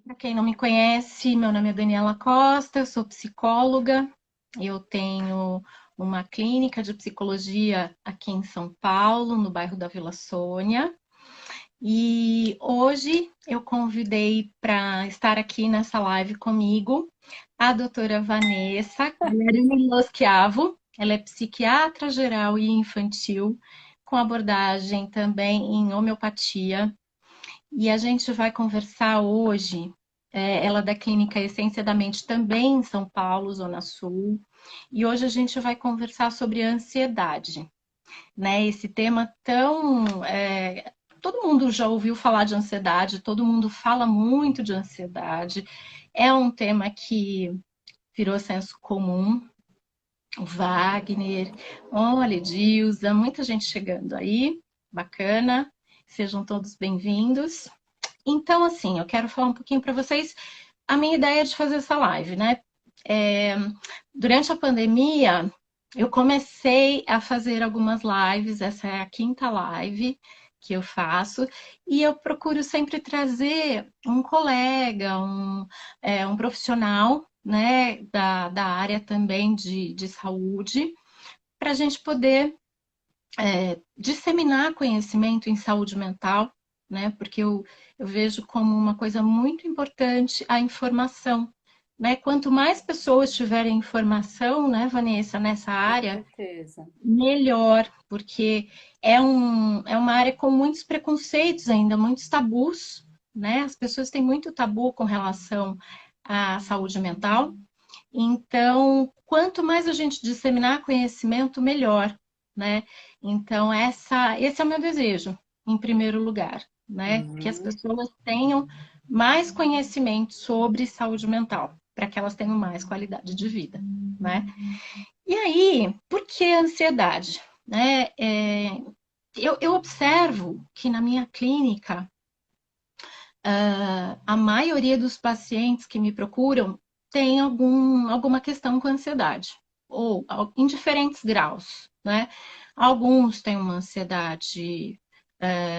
Para quem não me conhece, meu nome é Daniela Costa, eu sou psicóloga, eu tenho uma clínica de psicologia aqui em São Paulo, no bairro da Vila Sônia. E hoje eu convidei para estar aqui nessa live comigo a doutora Vanessa Loschiavo. Ela é psiquiatra geral e infantil, com abordagem também em homeopatia. E a gente vai conversar hoje, ela é da Clínica Essência da Mente também em São Paulo, Zona Sul. E hoje a gente vai conversar sobre ansiedade, né? Esse tema tão. Todo mundo já ouviu falar de ansiedade, todo mundo fala muito de ansiedade. É um tema que virou senso comum. O Wagner, olha, Dilza, muita gente chegando aí, bacana. Sejam todos bem-vindos. Então, assim, eu quero falar um pouquinho para vocês a minha ideia de fazer essa live, né? É, Durante a pandemia, eu comecei a fazer algumas lives, essa é a quinta live que eu faço, e eu procuro sempre trazer um colega, um profissional, né, da área também de saúde, para a gente poder disseminar conhecimento em saúde mental, né? Porque eu vejo como uma coisa muito importante a informação, né? Quanto mais pessoas tiverem informação, né, Vanessa, nessa Com área, certeza. melhor, porque é uma área com muitos preconceitos ainda, muitos tabus, né? As pessoas têm muito tabu com relação à saúde mental. Então, quanto mais a gente disseminar conhecimento, melhor, né? Então, esse é o meu desejo, em primeiro lugar, né? Que as Uhum. pessoas tenham mais conhecimento sobre saúde mental, para que elas tenham mais qualidade de vida, né? E aí, por que a ansiedade? Né? Eu observo que na minha clínica, a maioria dos pacientes que me procuram tem alguma questão com ansiedade, ou em diferentes graus, né? Alguns têm uma ansiedade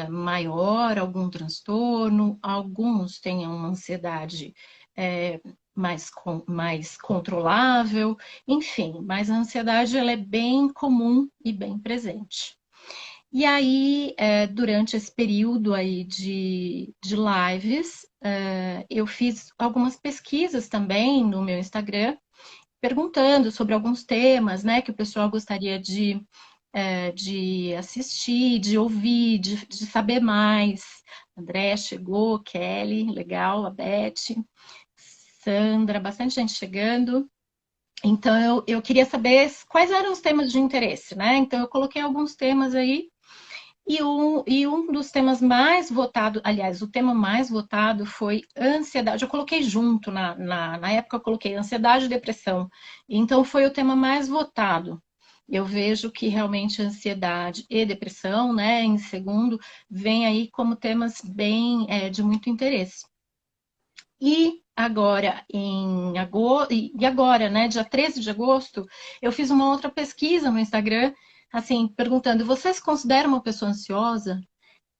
maior, algum transtorno, alguns têm uma ansiedade é, mais controlável, enfim, mas a ansiedade ela é bem comum e bem presente. E aí, durante esse período aí de lives, eu fiz algumas pesquisas também no meu Instagram, perguntando sobre alguns temas, né, que o pessoal gostaria de assistir, de ouvir, de saber mais. André chegou, Kelly, legal, a Beth, Sandra, bastante gente chegando. Então, eu queria saber quais eram os temas de interesse, né? Então, eu coloquei alguns temas aí e um dos temas mais votados, aliás, o tema mais votado foi ansiedade. Eu coloquei junto, na época eu coloquei ansiedade e depressão. Então foi o tema mais votado. Eu vejo que realmente ansiedade e depressão, né, em segundo, vem aí como temas bem de muito interesse. E agora, em agosto, e agora, né, dia 13 de agosto, eu fiz uma outra pesquisa no Instagram, assim, perguntando: você se considera uma pessoa ansiosa?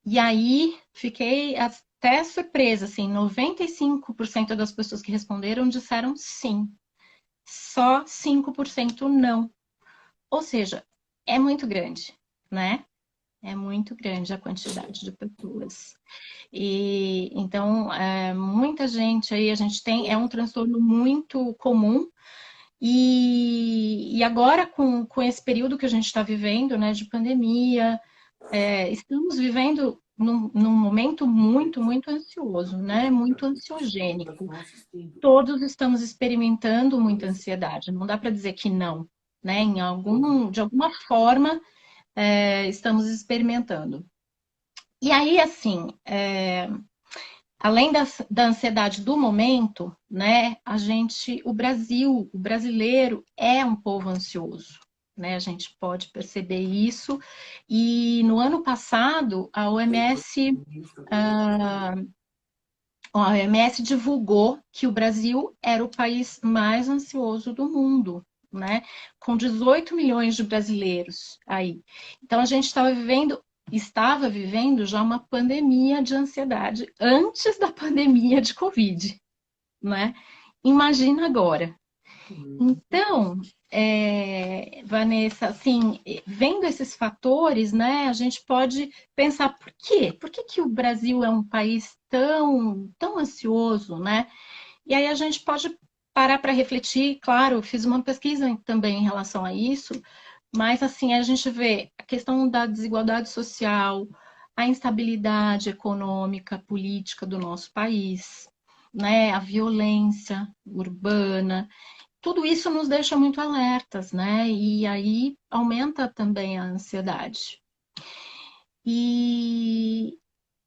E aí fiquei até surpresa, assim, 95% das pessoas que responderam disseram sim, só 5% não. Ou seja, é muito grande, né? É muito grande a quantidade de pessoas. E então, muita gente aí, a gente tem, é um transtorno muito comum. E agora, com esse período que a gente está vivendo, né, de pandemia, estamos vivendo num momento muito, muito ansioso, né? Muito ansiogênico. Todos estamos experimentando muita ansiedade. Não dá para dizer que não, né? De alguma forma, estamos experimentando. E aí, assim, além da ansiedade do momento, né? O brasileiro é um povo ansioso. Né, a gente pode perceber isso. E no ano passado, a OMS divulgou que o Brasil era o país mais ansioso do mundo, né? Com 18 milhões de brasileiros aí. Então, a gente estava vivendo estava vivendo já uma pandemia de ansiedade antes da pandemia de Covid, né? Imagina agora. Hum. Então, Vanessa, assim, vendo esses fatores, né, a gente pode pensar por quê? Por que que o Brasil é um país tão ansioso, né? E aí a gente pode parar para refletir, claro, eu fiz uma pesquisa também em relação a isso, mas assim, a gente vê a questão da desigualdade social, a instabilidade econômica, política do nosso país, né, a violência urbana, tudo isso nos deixa muito alertas, né? E aí aumenta também a ansiedade. E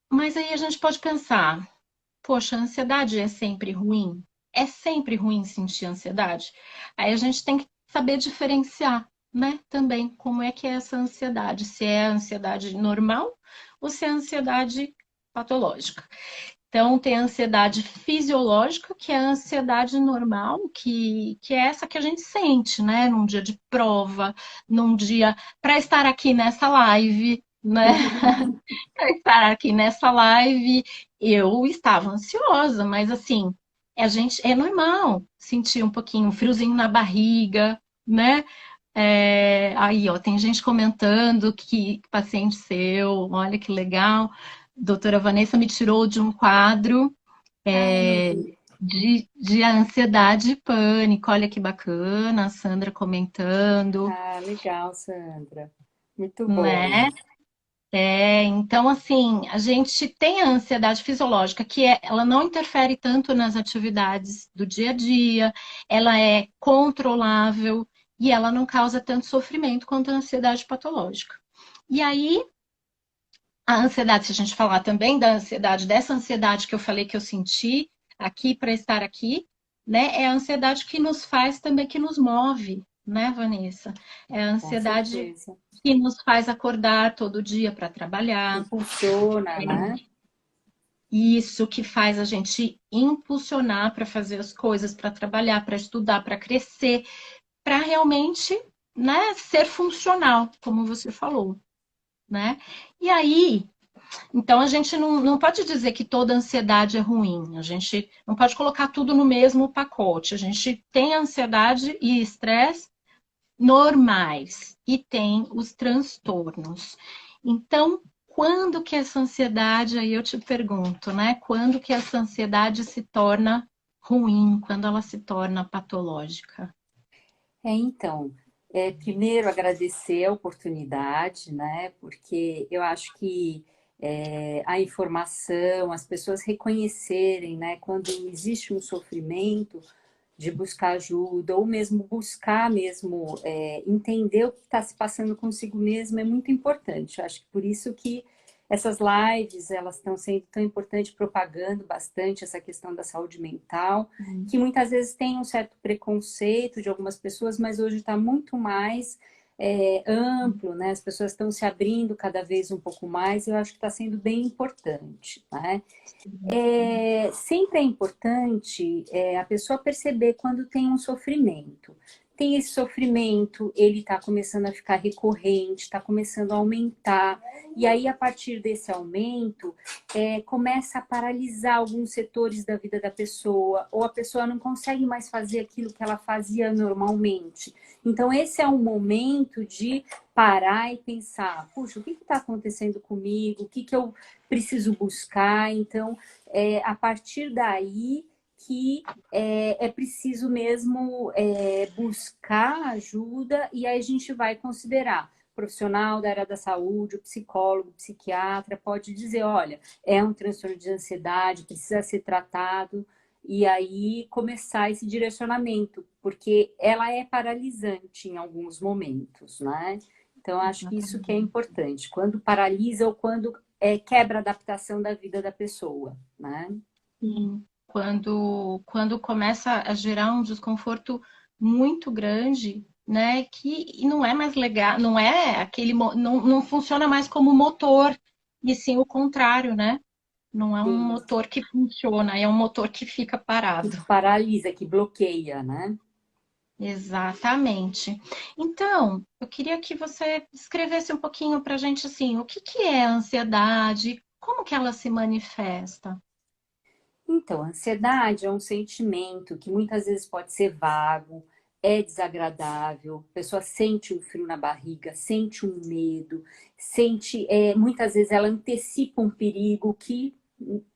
mas aí a gente pode pensar, poxa, a ansiedade é sempre ruim? É sempre ruim sentir ansiedade? Aí a gente tem que saber diferenciar, né? Também como é que é essa ansiedade, se é a ansiedade normal ou se é a ansiedade patológica. Então, tem a ansiedade fisiológica, que é a ansiedade normal, que é essa que a gente sente, né? Num dia de prova, num dia para estar aqui nessa live, né? Para estar aqui nessa live, eu estava ansiosa, mas assim, a gente é normal sentir um pouquinho um friozinho na barriga, né? Aí, ó, tem gente comentando que paciente seu, olha que legal. Doutora Vanessa me tirou de um quadro Ai, não é, vi. de ansiedade e pânico. Olha que bacana, a Sandra comentando, Ah, legal, Sandra. Muito bom. né? Então, assim, a gente tem a ansiedade fisiológica, ela não interfere tanto nas atividades do dia a dia, ela é controlável e ela não causa tanto sofrimento quanto a ansiedade patológica. E aí, a ansiedade, se a gente falar também da ansiedade, dessa ansiedade que eu falei que eu senti aqui para estar aqui, né? É a ansiedade que nos faz também, que nos move, né, Vanessa? É a Com ansiedade certeza. que nos faz acordar todo dia para trabalhar. Impulsiona, né? Isso que faz a gente impulsionar para fazer as coisas, para trabalhar, para estudar, para crescer, para realmente, né, ser funcional, como você falou, né? E aí, então a gente não pode dizer que toda ansiedade é ruim, a gente não pode colocar tudo no mesmo pacote. A gente tem ansiedade e estresse normais e tem os transtornos. Então, quando que essa ansiedade, aí eu te pergunto, né? Quando que essa ansiedade se torna ruim, quando ela se torna patológica? Então, primeiro agradecer a oportunidade, né? Porque eu acho que a informação, as pessoas reconhecerem, né? Quando existe um sofrimento, de buscar ajuda, ou mesmo buscar mesmo entender o que está se passando consigo mesmo é muito importante. Eu acho que por isso que essas lives elas estão sendo tão importantes, propagando bastante essa questão da saúde mental, que muitas vezes tem um certo preconceito de algumas pessoas, mas hoje está muito mais amplo, né? As pessoas estão se abrindo cada vez um pouco mais, e eu acho que está sendo bem importante, né? Sempre é importante a pessoa perceber quando tem um sofrimento. Tem esse sofrimento, ele está começando a ficar recorrente, está começando a aumentar, e aí a partir desse aumento começa a paralisar alguns setores da vida da pessoa, ou a pessoa não consegue mais fazer aquilo que ela fazia normalmente. Então esse é um momento de parar e pensar, puxa, o que está acontecendo comigo? O que eu preciso buscar? Então, a partir daí que é preciso mesmo buscar ajuda, e aí a gente vai considerar profissional da área da saúde, o psicólogo, o psiquiatra, pode dizer, olha, é um transtorno de ansiedade, precisa ser tratado, e aí começar esse direcionamento, porque ela é paralisante em alguns momentos, né? Então, acho que isso que é Exatamente. importante, quando paralisa ou quando quebra a adaptação da vida da pessoa, né? Sim. Quando começa a gerar um desconforto muito grande, né? Que não é mais legal, não é aquele, não funciona mais como motor, e sim o contrário, né? Não é um Sim, motor que funciona, é um motor que fica que parado. paralisa, que bloqueia, né? Exatamente. Então, eu queria que você escrevesse um pouquinho para a gente assim, o que que é a ansiedade, como que ela se manifesta? Então, a ansiedade é um sentimento que muitas vezes pode ser vago, é desagradável, a pessoa sente um frio na barriga, sente um medo, sente, muitas vezes ela antecipa um perigo que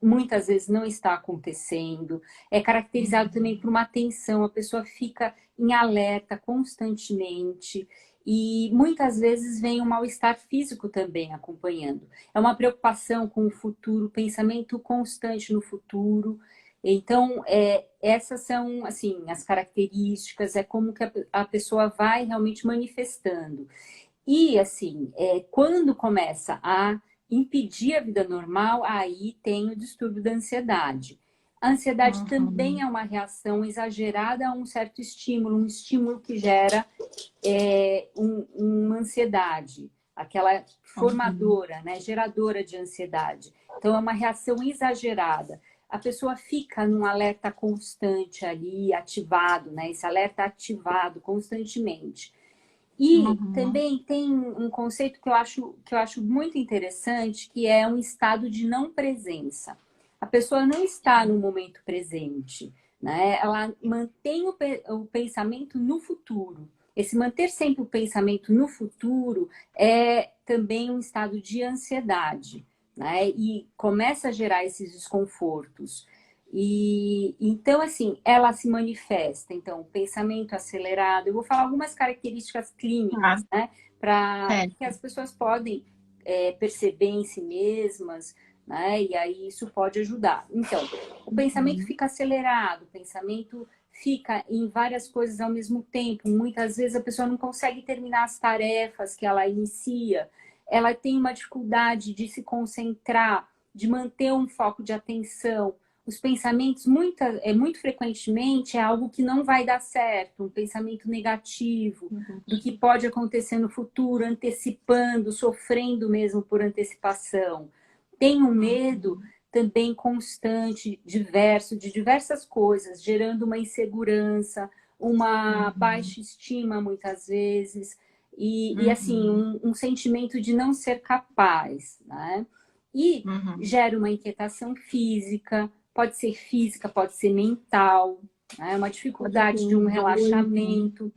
muitas vezes não está acontecendo. É caracterizado também por uma tensão, a pessoa fica em alerta constantemente e muitas vezes vem um mal-estar físico também acompanhando. É uma preocupação com o futuro, pensamento constante no futuro. Então, essas são, assim, as características, é como que a pessoa vai realmente manifestando. E, assim, quando começa a impedir a vida normal, aí tem o distúrbio da ansiedade. A ansiedade também Uhum, é uma reação exagerada a um certo estímulo, um estímulo que gera uma ansiedade, aquela uhum, formadora, né, geradora de ansiedade. Então, é uma reação exagerada. A pessoa fica num alerta constante ali, ativado, né, esse alerta ativado constantemente. E uhum, também tem um conceito que eu acho muito interessante, que é um estado de não presença. A pessoa não está no momento presente, né? Ela mantém o pensamento no futuro. Esse manter sempre o pensamento no futuro é também um estado de ansiedade, né? E começa a gerar esses desconfortos. E então, assim, ela se manifesta. Então, pensamento acelerado. Eu vou falar algumas características tá, clínicas, né? Para que certo. as pessoas podem perceber em si mesmas, né? E aí isso pode ajudar. Então, o pensamento Uhum, fica acelerado, o pensamento fica em várias coisas ao mesmo tempo. Muitas vezes a pessoa não consegue terminar as tarefas que ela inicia. Ela tem uma dificuldade de se concentrar, de manter um foco de atenção. Os pensamentos, muito frequentemente, é algo que não vai dar certo, um pensamento negativo, do que negativo. pode acontecer no futuro, antecipando, sofrendo mesmo por antecipação. Tem um medo Uhum, também constante, diverso, de diversas coisas, gerando uma insegurança, uma uhum, baixa estima, muitas vezes, e assim, uhum, um sentimento de não ser capaz, né? E uhum. gera uma inquietação física, pode ser mental, né? Uma Pode ser dificuldade de um os dois, né? relaxamento.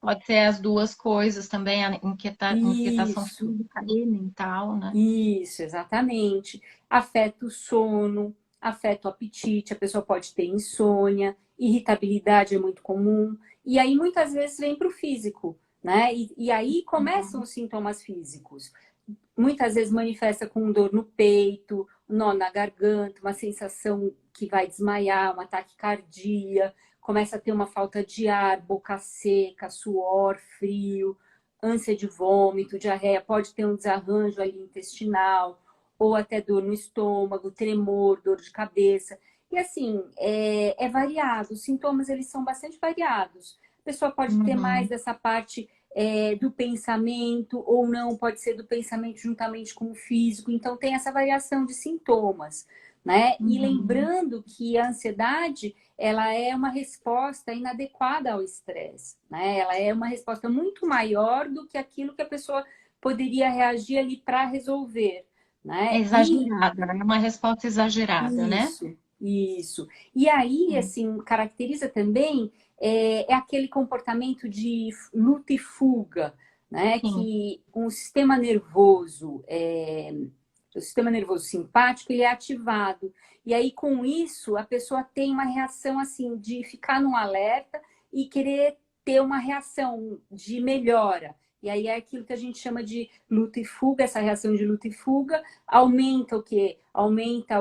Pode ser as duas coisas também, a inquietação Isso, física e mental, né? isso, exatamente. Afeta o sono, afeta o apetite, a pessoa pode ter insônia, irritabilidade é muito comum, e aí muitas vezes vem para o físico, né? E aí começam Uhum, os sintomas físicos. Muitas vezes manifesta com dor no peito, nó na garganta, uma sensação que vai desmaiar, uma taquicardia, começa a ter uma falta de ar, boca seca, suor, frio, ânsia de vômito, diarreia, pode ter um desarranjo ali intestinal, ou até dor no estômago, tremor, dor de cabeça. E assim, é variado, os sintomas eles são bastante variados. A pessoa pode ter mais uhum, dessa parte do pensamento, ou não, pode ser do pensamento juntamente com o físico. Então, tem essa variação de sintomas, né? E uhum. lembrando que a ansiedade, ela é uma resposta inadequada ao estresse, né? Ela é uma resposta muito maior do que aquilo que a pessoa poderia reagir ali para resolver, É né? E exagerada, é uma resposta exagerada, né? isso. E aí, Hum, assim, caracteriza também aquele comportamento de luta e fuga, né? sim. Que o sistema nervoso simpático, ele é ativado. E aí, com isso, a pessoa tem uma reação, assim, de ficar no alerta e querer ter uma reação de melhora. E aí é aquilo que a gente chama de luta e fuga, essa reação de luta e fuga, aumenta o quê? Aumenta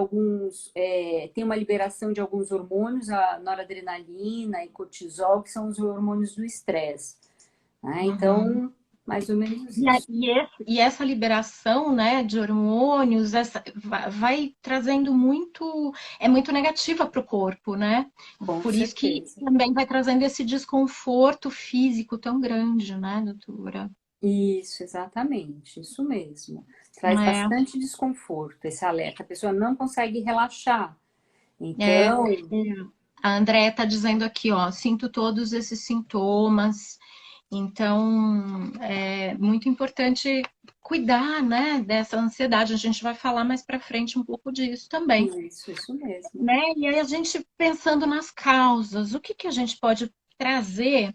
tem uma liberação de alguns hormônios, a noradrenalina e cortisol, que são os hormônios do estresse, né? Uhum. Então, mais ou menos E, isso. e essa liberação, né, de hormônios, vai trazendo muito, é muito negativa para o corpo, né? Com Por isso que certeza. também vai trazendo esse desconforto físico tão grande, né, doutora? Isso, exatamente, isso mesmo. Traz É, bastante desconforto esse alerta, a pessoa não consegue relaxar. é, Então, é. A Andréia está dizendo aqui, ó, sinto todos esses sintomas. Então, é muito importante cuidar, né, dessa ansiedade. A gente vai falar mais para frente um pouco disso também, Isso mesmo. né? E aí a gente pensando nas causas, o que que a gente pode trazer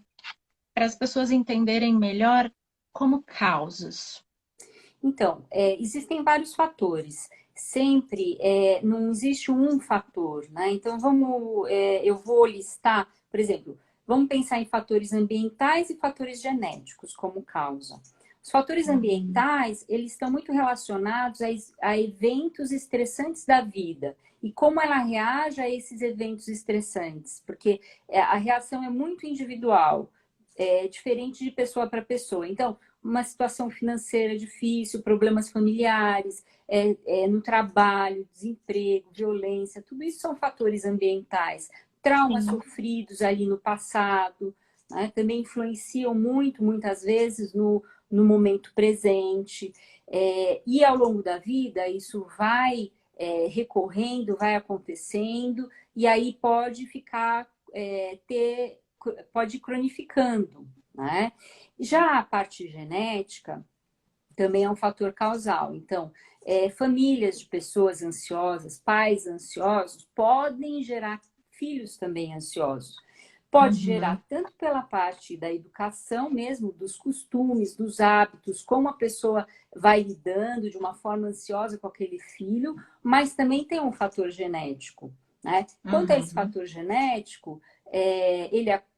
para as pessoas entenderem melhor como causas? Então, existem vários fatores. Sempre não existe um fator, né? Então, eu vou listar, por exemplo, vamos pensar em fatores ambientais e fatores genéticos como causa. Os fatores Uhum. ambientais, eles estão muito relacionados a eventos estressantes da vida e como ela reage a esses eventos estressantes, porque a reação é muito individual, é diferente de pessoa para pessoa. Então, uma situação financeira difícil, problemas familiares, no trabalho, desemprego, violência, tudo isso são fatores ambientais. Traumas Sim. sofridos ali no passado, né, também influenciam muito, muitas vezes, no momento presente. E ao longo da vida, isso vai recorrendo, vai acontecendo, e aí pode ficar, pode ir cronificando, né? Já a parte genética também é um fator causal. Então, famílias de pessoas ansiosas, pais ansiosos, podem gerar filhos também ansiosos. Pode Uhum. gerar tanto pela parte da educação mesmo, dos costumes, dos hábitos, como a pessoa vai lidando de uma forma ansiosa com aquele filho, mas também tem um fator genético, né? Quanto a esse Uhum. fator genético,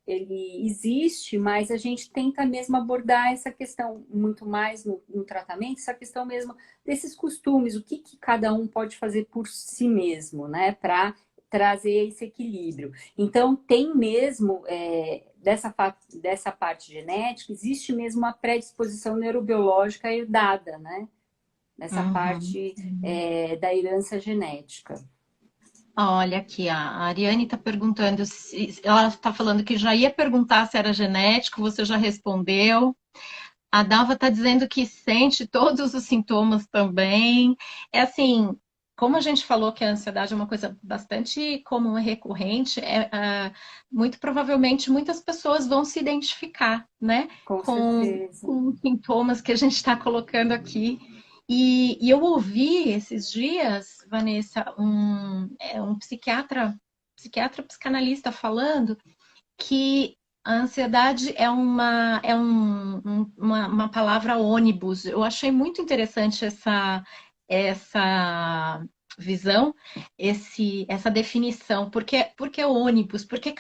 ele existe, mas a gente tenta mesmo abordar essa questão muito mais no tratamento, essa questão mesmo desses costumes, o que cada um pode fazer por si mesmo, né, para trazer esse equilíbrio. Então, tem mesmo, dessa parte genética, existe mesmo uma predisposição neurobiológica herdada, né, nessa Uhum. parte Uhum. da herança genética. Olha aqui, a Ariane está perguntando se ela está falando que já ia perguntar se era genético, você já respondeu. A Dalva está dizendo que sente todos os sintomas também. É assim, como a gente falou que a ansiedade é uma coisa bastante comum e recorrente, muito provavelmente muitas pessoas vão se identificar, né, Com com, certeza. com os sintomas que a gente está colocando aqui. E eu ouvi esses dias, Vanessa, um psiquiatra psicanalista falando que a ansiedade uma palavra ônibus. Eu achei muito interessante essa visão, essa definição. Por que ônibus? Porque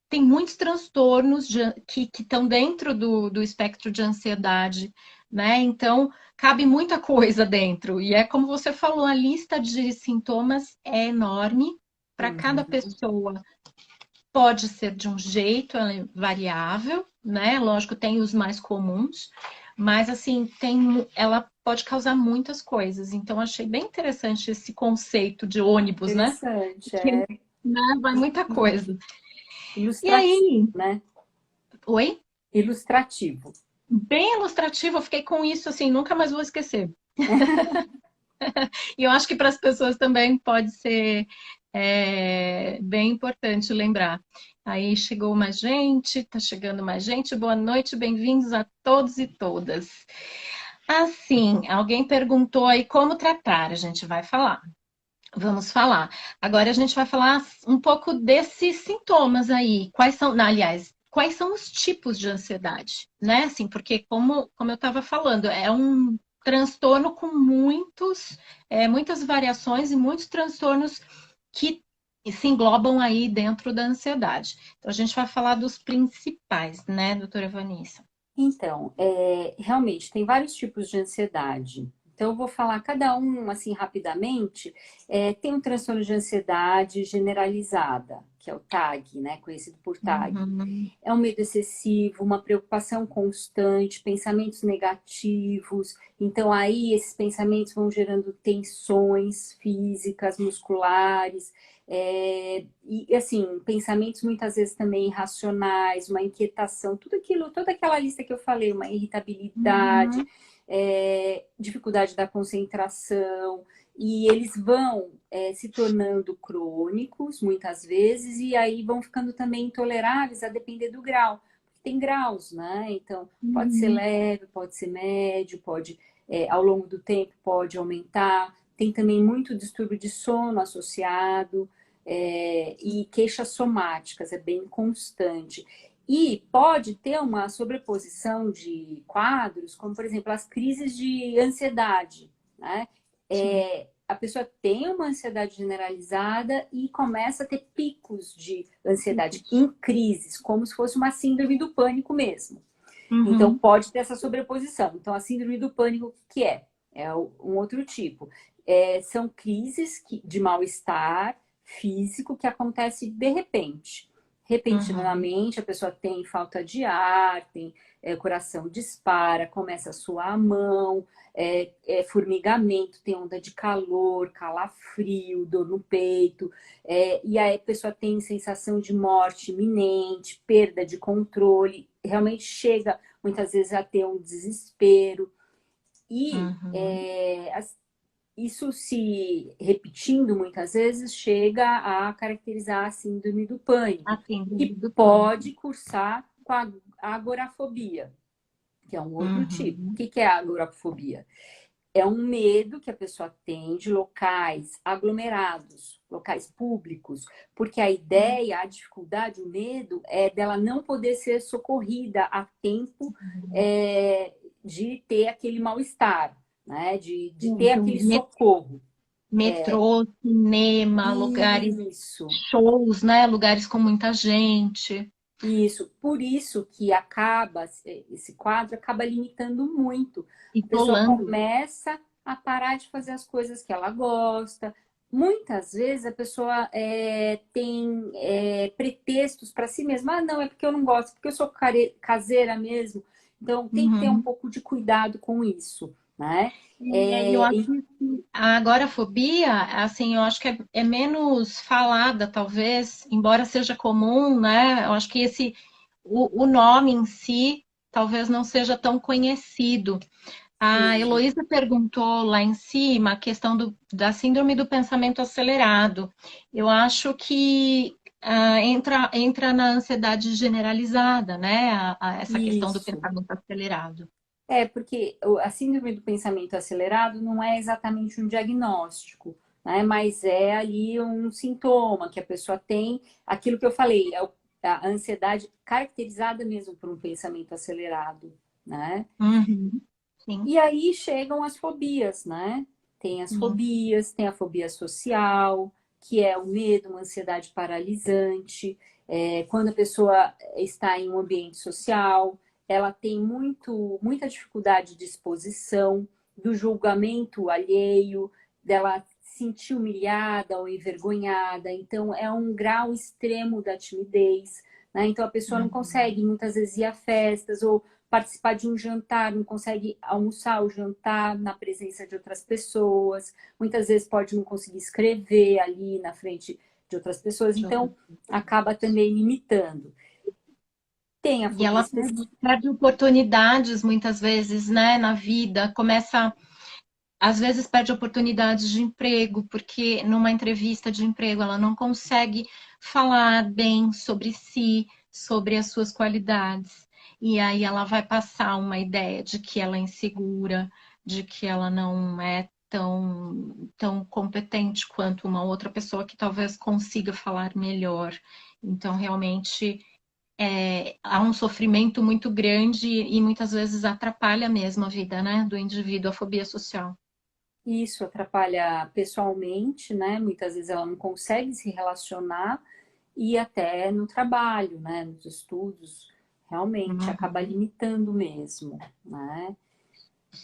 tem muitos transtornos que estão dentro do espectro de ansiedade, né? Então, cabe muita coisa dentro. E é como você falou, a lista de sintomas é enorme para cada Uhum. pessoa. Pode ser de um jeito, ela é variável, né? Lógico, tem os mais comuns, mas assim, ela pode causar muitas coisas. Então, achei bem interessante esse conceito de ônibus, né? Interessante, Porque, né, vai muita coisa. E ilustrativo, aí, né? oi? Ilustrativo. Bem ilustrativo, eu fiquei com isso assim, nunca mais vou esquecer. E eu acho que para as pessoas também pode ser bem importante lembrar. Aí chegou mais gente, tá chegando mais gente. Boa noite, bem-vindos a todos e todas. Assim, alguém perguntou aí como tratar, a gente vai falar. Vamos falar. Agora a gente vai falar um pouco desses sintomas aí. Quais são, aliás, quais são os tipos de ansiedade, né? Assim, porque como eu estava falando, é um transtorno com muitas variações e muitos transtornos que se englobam aí dentro da ansiedade. Então a gente vai falar dos principais, né, doutora Vanessa? Então, realmente, tem vários tipos de ansiedade. Então, eu vou falar cada um, assim, rapidamente. Tem um transtorno de ansiedade generalizada, que é o TAG, né? Conhecido por TAG. Uhum, É um medo excessivo, uma preocupação constante, pensamentos negativos. Então, aí, esses pensamentos vão gerando tensões físicas, musculares, e assim, pensamentos muitas vezes também irracionais, uma inquietação, tudo aquilo, toda aquela lista que eu falei, uma irritabilidade, uhum, dificuldade da concentração, e eles vão se tornando crônicos, muitas vezes, e aí vão ficando também intoleráveis a depender do grau. Tem graus, né? Então, pode ser Uhum. leve, pode ser médio, pode, ao longo do tempo, pode aumentar. Tem também muito distúrbio de sono associado, e queixas somáticas, é bem constante. E pode ter uma sobreposição de quadros, como, por exemplo, as crises de ansiedade, né? Sim. A pessoa tem uma ansiedade generalizada e começa a ter picos de ansiedade em crises, como se fosse uma síndrome do pânico mesmo. Então, Uhum. pode ter essa sobreposição. Então, a síndrome do pânico, o que é? É um outro tipo. São crises de mal-estar físico que acontece de repente. Uhum. Repentinamente, a pessoa tem falta de ar, tem coração dispara, começa a suar a mão, formigamento, tem onda de calor, calafrio, dor no peito, e aí a pessoa tem sensação de morte iminente, perda de controle, realmente chega muitas vezes a ter um desespero. E Uhum. isso se repetindo muitas vezes chega a caracterizar a síndrome do pânico, A síndrome que do pânico. pode cursar com a agorafobia, que é um outro tipo. O Uhum. que é a agorafobia? É um medo que a pessoa tem de locais aglomerados, locais públicos, porque a ideia, a dificuldade, o medo é dela não poder ser socorrida a tempo, Uhum. é, de ter aquele mal-estar, né? De ter Então, aquele socorro. metrô, cinema, lugares, Isso. shows, né? Lugares com muita gente. Isso, por isso que esse quadro acaba limitando muito. A pessoa Isolando. começa a parar de fazer as coisas que ela gosta. Muitas vezes a pessoa tem pretextos para si mesma. Ah, não, é porque eu não gosto, porque eu sou caseira mesmo. Então tem que ter um Uhum. pouco de cuidado com isso, né? Eu acho que a agorafobia, assim, eu acho que é menos falada, talvez, embora seja comum, né? Eu acho que o nome em si, talvez não seja tão conhecido. A Sim, Heloísa perguntou lá em cima a questão da síndrome do pensamento acelerado. Eu acho que entra na ansiedade generalizada, né? Essa questão do isso. pensamento acelerado. Porque a síndrome do pensamento acelerado não é exatamente um diagnóstico, né? Mas é ali um sintoma que a pessoa tem, aquilo que eu falei, a ansiedade caracterizada mesmo por um pensamento acelerado, né? Uhum, sim, E aí chegam as fobias, né? Tem as sim. fobias, tem a fobia social, que é o medo, uma ansiedade paralisante. Quando a pessoa está em um ambiente social, ela tem muita dificuldade de exposição, do julgamento alheio, dela se sentir humilhada ou envergonhada. Então, é um grau extremo da timidez, né? Então, a pessoa não Uhum. consegue muitas vezes ir a festas ou participar de um jantar, não consegue almoçar ou jantar na presença de outras pessoas, muitas vezes pode não conseguir escrever ali na frente de outras pessoas, De outras então acaba pessoas. também limitando. Tem a E fobia ela específica. perde oportunidades muitas vezes, né, na vida. Começa, às vezes perde oportunidades de emprego, porque numa entrevista de emprego ela não consegue falar bem sobre si, sobre as suas qualidades. E aí ela vai passar uma ideia de que ela é insegura, de que ela não é tão competente quanto uma outra pessoa que talvez consiga falar melhor. Então, realmente, há um sofrimento muito grande e muitas vezes atrapalha mesmo a vida, né, do indivíduo, a fobia social. Isso atrapalha pessoalmente, né? Muitas vezes ela não consegue se relacionar e até no trabalho, né? Nos estudos, realmente acaba Uhum. limitando mesmo, né?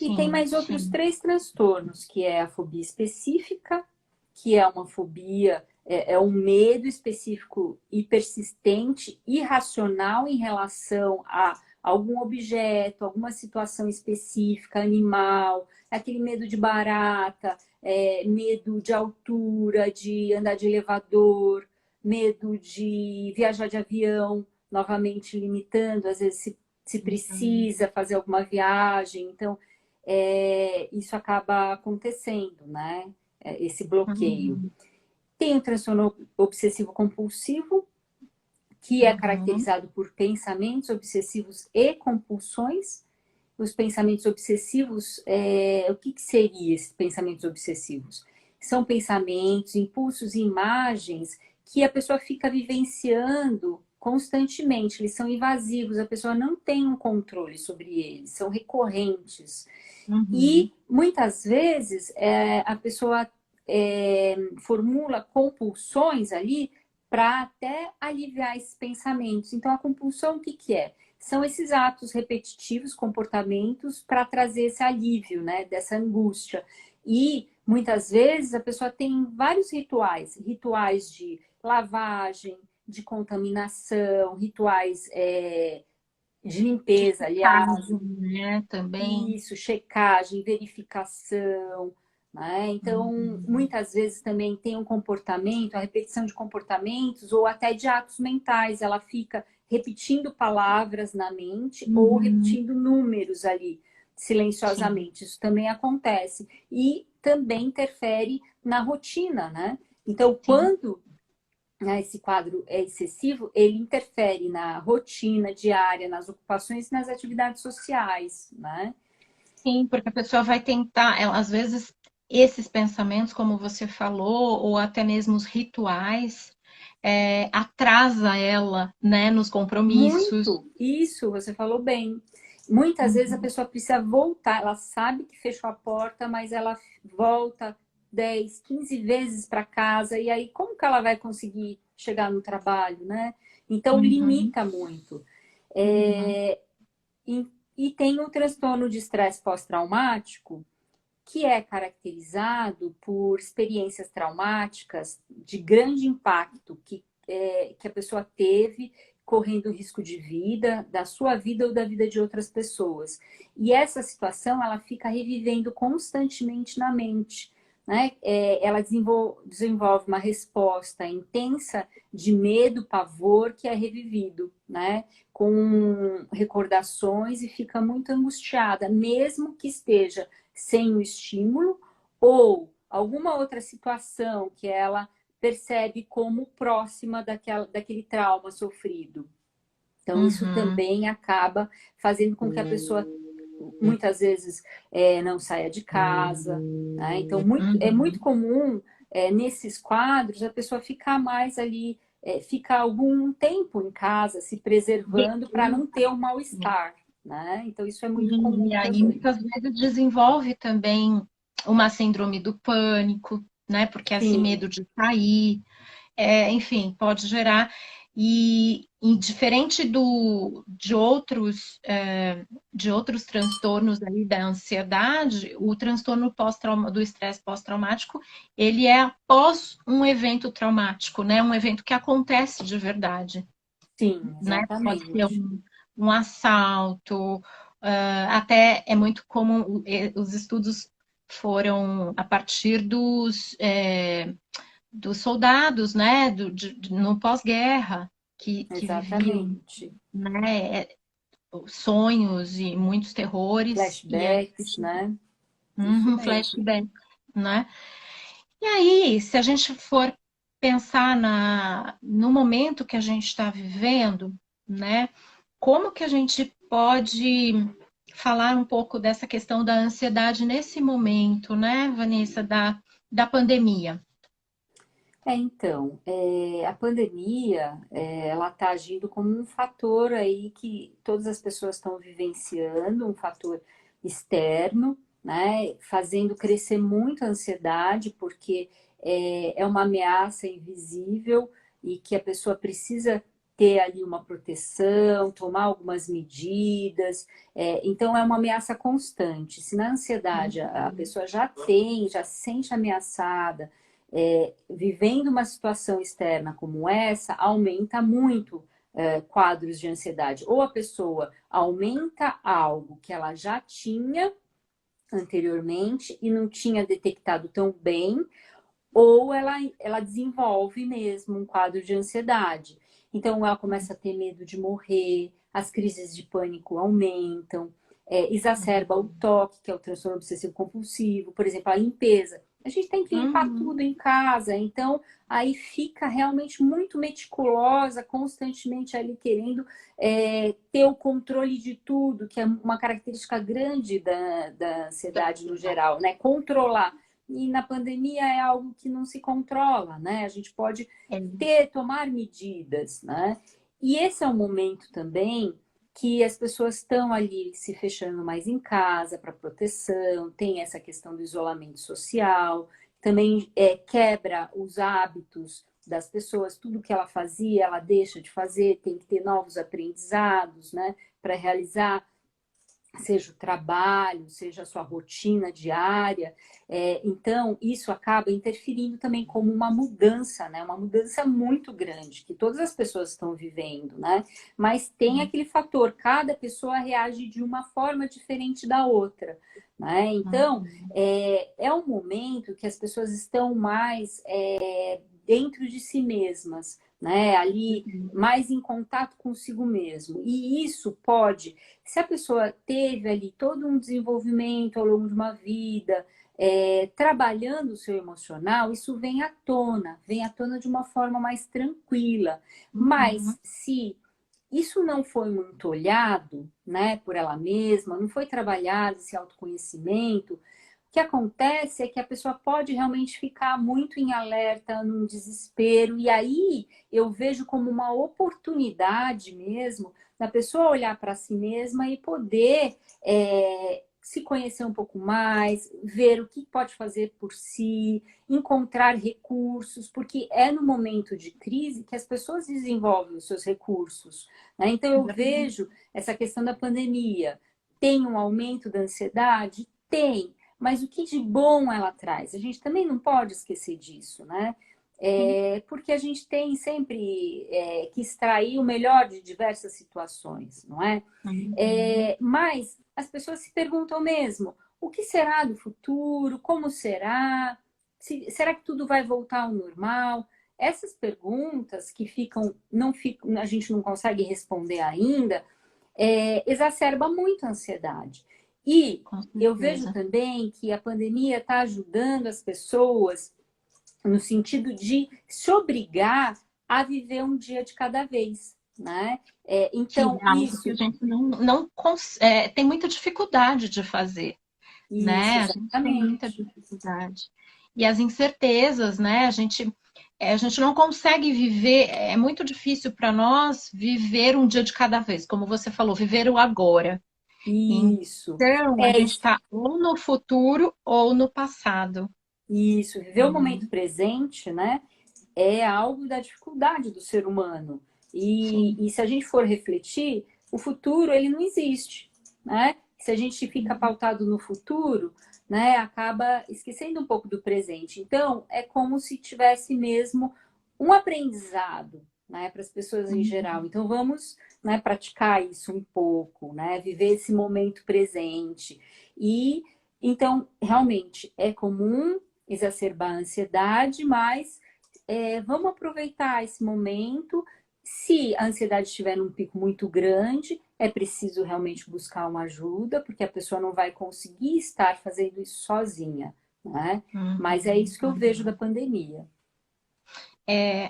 E tem Sim, mais outros sim. 3 transtornos, que é a fobia específica, que é uma fobia, é um medo específico e persistente, irracional em relação a algum objeto, alguma situação específica, animal, aquele medo de barata, medo de altura, de andar de elevador, medo de viajar de avião, novamente limitando, às vezes se Uhum. precisa fazer alguma viagem. Então, isso acaba acontecendo, né? esse bloqueio. Uhum. Tem o transtorno obsessivo compulsivo, que é Uhum. caracterizado por pensamentos obsessivos e compulsões. Os pensamentos obsessivos, o que seria esses pensamentos obsessivos? São pensamentos, impulsos e imagens que a pessoa fica vivenciando constantemente, eles são invasivos, a pessoa não tem um controle sobre eles, são recorrentes. Uhum. E muitas vezes a pessoa formula compulsões ali para até aliviar esses pensamentos. Então, a compulsão, o que, que é? São esses atos repetitivos, comportamentos, para trazer esse alívio, né, dessa angústia. E muitas vezes a pessoa tem vários rituais, rituais de lavagem, de contaminação, rituais de De limpeza, aliás, caso, né, também. isso, checagem, verificação, né? Então, Uhum. muitas vezes também tem um comportamento, a repetição de comportamentos ou até de atos mentais. Ela fica repetindo palavras na mente ou Uhum. repetindo números ali, Sim, silenciosamente. Isso também acontece. E também interfere na rotina, né? Então, sim. quando esse quadro é excessivo, ele interfere na rotina diária, nas ocupações e nas atividades sociais, né? Sim, porque a pessoa vai tentar, ela, às vezes, esses pensamentos, como você falou, ou até mesmo os rituais, atrasa ela, né, nos compromissos. Muito, isso você falou bem. Muitas vezes a Uhum. pessoa precisa voltar, ela sabe que fechou a porta, mas ela volta 10, 15 vezes para casa, e aí como que ela vai conseguir chegar no trabalho, né? Então Uhum. limita muito. Uhum. É, e tem o transtorno de estresse pós-traumático, que é caracterizado por experiências traumáticas de grande impacto que a pessoa teve correndo risco de vida, da sua vida ou da vida de outras pessoas. E essa situação, ela fica revivendo constantemente na mente. Né? Ela desenvolve uma resposta intensa de medo, pavor, que é revivido, né? Com recordações e fica muito angustiada, mesmo que esteja sem o estímulo, ou alguma outra situação que ela percebe como próxima daquele trauma sofrido. Então, isso Uhum. também acaba fazendo com que a pessoa, muitas vezes, não saia de casa. Né? Então, é muito Uhum. comum, nesses quadros, a pessoa ficar mais ali, ficar algum tempo em casa, se preservando para não ter um mal-estar. Né? Então, isso é muito Sim, e comum aí também. muitas vezes desenvolve também uma síndrome do pânico, né? Porque esse Sim, medo de sair, enfim, pode gerar. E diferente de outros transtornos aí da ansiedade, o transtorno do estresse pós-traumático, ele é após um evento traumático, né? Um evento que acontece de verdade, sim, né? Pode ser exatamente. um assalto, até é muito comum, os estudos foram a partir dos soldados, né, no pós-guerra, que viviam, Exatamente. né, sonhos e muitos terrores, e aí Flashbacks, né? Isso um mesmo. flashback, né? E aí, se a gente for pensar no momento que a gente está vivendo, né, como que a gente pode falar um pouco dessa questão da ansiedade nesse momento, né, Vanessa, da pandemia? Então, a pandemia, ela está agindo como um fator aí que todas as pessoas estão vivenciando, um fator externo, né, fazendo crescer muito a ansiedade, porque é uma ameaça invisível e que a pessoa precisa ter ali uma proteção, tomar algumas medidas, então é uma ameaça constante. Se na ansiedade a pessoa já se sente ameaçada, vivendo uma situação externa como essa, aumenta muito quadros de ansiedade. Ou a pessoa aumenta algo que ela já tinha anteriormente e não tinha detectado tão bem, ou ela desenvolve mesmo um quadro de ansiedade. Então, ela começa a ter medo de morrer, as crises de pânico aumentam, exacerba o TOC, que é o transtorno obsessivo compulsivo, por exemplo, a limpeza. A gente tem que limpar Uhum. tudo em casa, então aí fica realmente muito meticulosa, constantemente ali querendo ter o controle de tudo, que é uma característica grande da ansiedade no geral, né? Controlar. E na pandemia é algo que não se controla, né? A gente pode É. tomar medidas, né? E esse é o momento também que as pessoas estão ali se fechando mais em casa para proteção, tem essa questão do isolamento social, também quebra os hábitos das pessoas, tudo que ela fazia, ela deixa de fazer, tem que ter novos aprendizados, né, para realizar, seja o trabalho, seja a sua rotina diária. Então, isso acaba interferindo também como uma mudança, né? Uma mudança muito grande, que todas as pessoas estão vivendo, né? Mas tem aquele fator, cada pessoa reage de uma forma diferente da outra, né? Então, Uhum. é um momento que as pessoas estão mais dentro de si mesmas, né? Ali, Uhum. mais em contato consigo mesmo. E isso pode, se a pessoa teve ali todo um desenvolvimento ao longo de uma vida, trabalhando o seu emocional, isso vem à tona de uma forma mais tranquila. Uhum. Mas se isso não foi muito olhado, né, por ela mesma, não foi trabalhado esse autoconhecimento, o que acontece é que a pessoa pode realmente ficar muito em alerta, num desespero, e aí eu vejo como uma oportunidade mesmo da pessoa olhar para si mesma e poder se conhecer um pouco mais, ver o que pode fazer por si, encontrar recursos, porque é no momento de crise que as pessoas desenvolvem os seus recursos, né? Então eu Exatamente. vejo essa questão da pandemia. Tem um aumento da ansiedade? Tem. Mas o que de bom ela traz? A gente também não pode esquecer disso, né? Porque a gente tem sempre que extrair o melhor de diversas situações, não é? Uhum. Mas as pessoas se perguntam mesmo: o que será do futuro? Como será? Será que tudo vai voltar ao normal? Essas perguntas que ficam, a gente não consegue responder ainda, exacerba muito a ansiedade. E Com eu vejo certeza. também que a pandemia está ajudando as pessoas no sentido de se obrigar a viver um dia de cada vez, né? Que Então, é algo que a gente tem muita dificuldade de fazer, isso, né? A gente tem muita exatamente. dificuldade. E as incertezas, né? A gente não consegue viver, é muito difícil para nós viver um dia de cada vez, como você falou, viver o agora. Isso. Então, a É gente está ou no futuro ou no passado. isso. Viver o momento Uhum. presente, né? É algo da dificuldade do ser humano. Sim. E se a gente for refletir, o futuro ele não existe, né? Se a gente fica pautado no futuro, né, acaba esquecendo um pouco do presente. Então, é como se tivesse mesmo um aprendizado, né, para as pessoas em geral. Uhum. Então, vamos, né, praticar isso um pouco, né, viver esse momento presente. E então, realmente é comum exacerbar a ansiedade, mas vamos aproveitar esse momento. Se a ansiedade estiver num pico muito grande, é preciso realmente buscar uma ajuda, porque a pessoa não vai conseguir estar fazendo isso sozinha, né? Mas é Uhum. isso que eu vejo da Uhum. pandemia.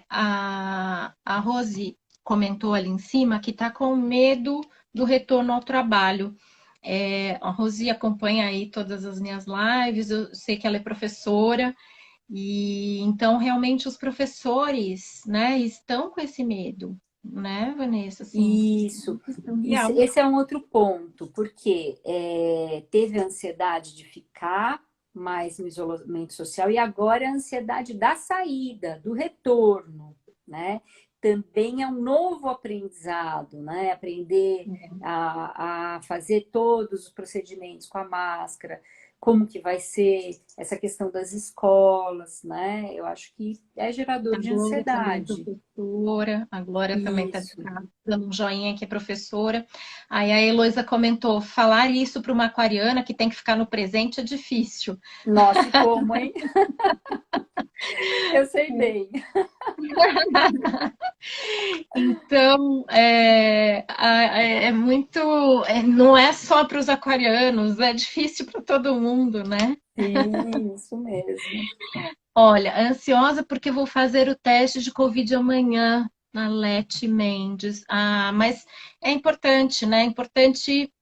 A Rose comentou ali em cima que está com medo do retorno ao trabalho. A Rose acompanha aí todas as minhas lives, eu sei que ela é professora, e então realmente os professores, né, estão com esse medo, né, Vanessa? Assim, é Isso. uma questão Isso, real. esse é um outro ponto, porque teve a ansiedade de ficar mais no isolamento social e agora a ansiedade da saída, do retorno, né? Também é um novo aprendizado, né? Aprender a fazer todos os procedimentos com a máscara, como que vai ser essa questão das escolas, né? Eu acho que é A gerador de Glória também é ansiedade. professora, a Glória também está Isso. dando um joinha que é professora. Aí a Heloísa comentou, falar isso para uma aquariana que tem que ficar no presente é difícil. Nossa, e como, hein? Eu sei bem. Então, muito. Não é só para os aquarianos, é difícil para todo mundo, né? Sim, isso mesmo. Olha, ansiosa porque vou fazer o teste de Covid amanhã na Leti Mendes. Ah, mas é importante, né? É importante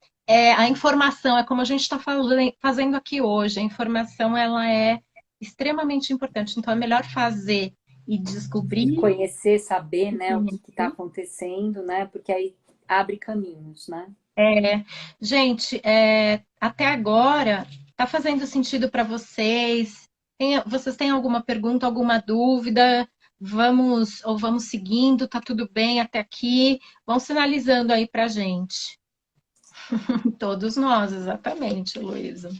a informação, é como a gente está fazendo aqui hoje. A informação ela é extremamente importante. Então é melhor fazer e E descobrir. conhecer, saber, né, o que está acontecendo, né? Porque aí abre caminhos, né? Gente, até agora, está fazendo sentido para vocês? Vocês têm alguma pergunta, alguma dúvida? Vamos seguindo, tá tudo bem até aqui? Vão sinalizando aí para gente. Todos nós, exatamente, Luísa.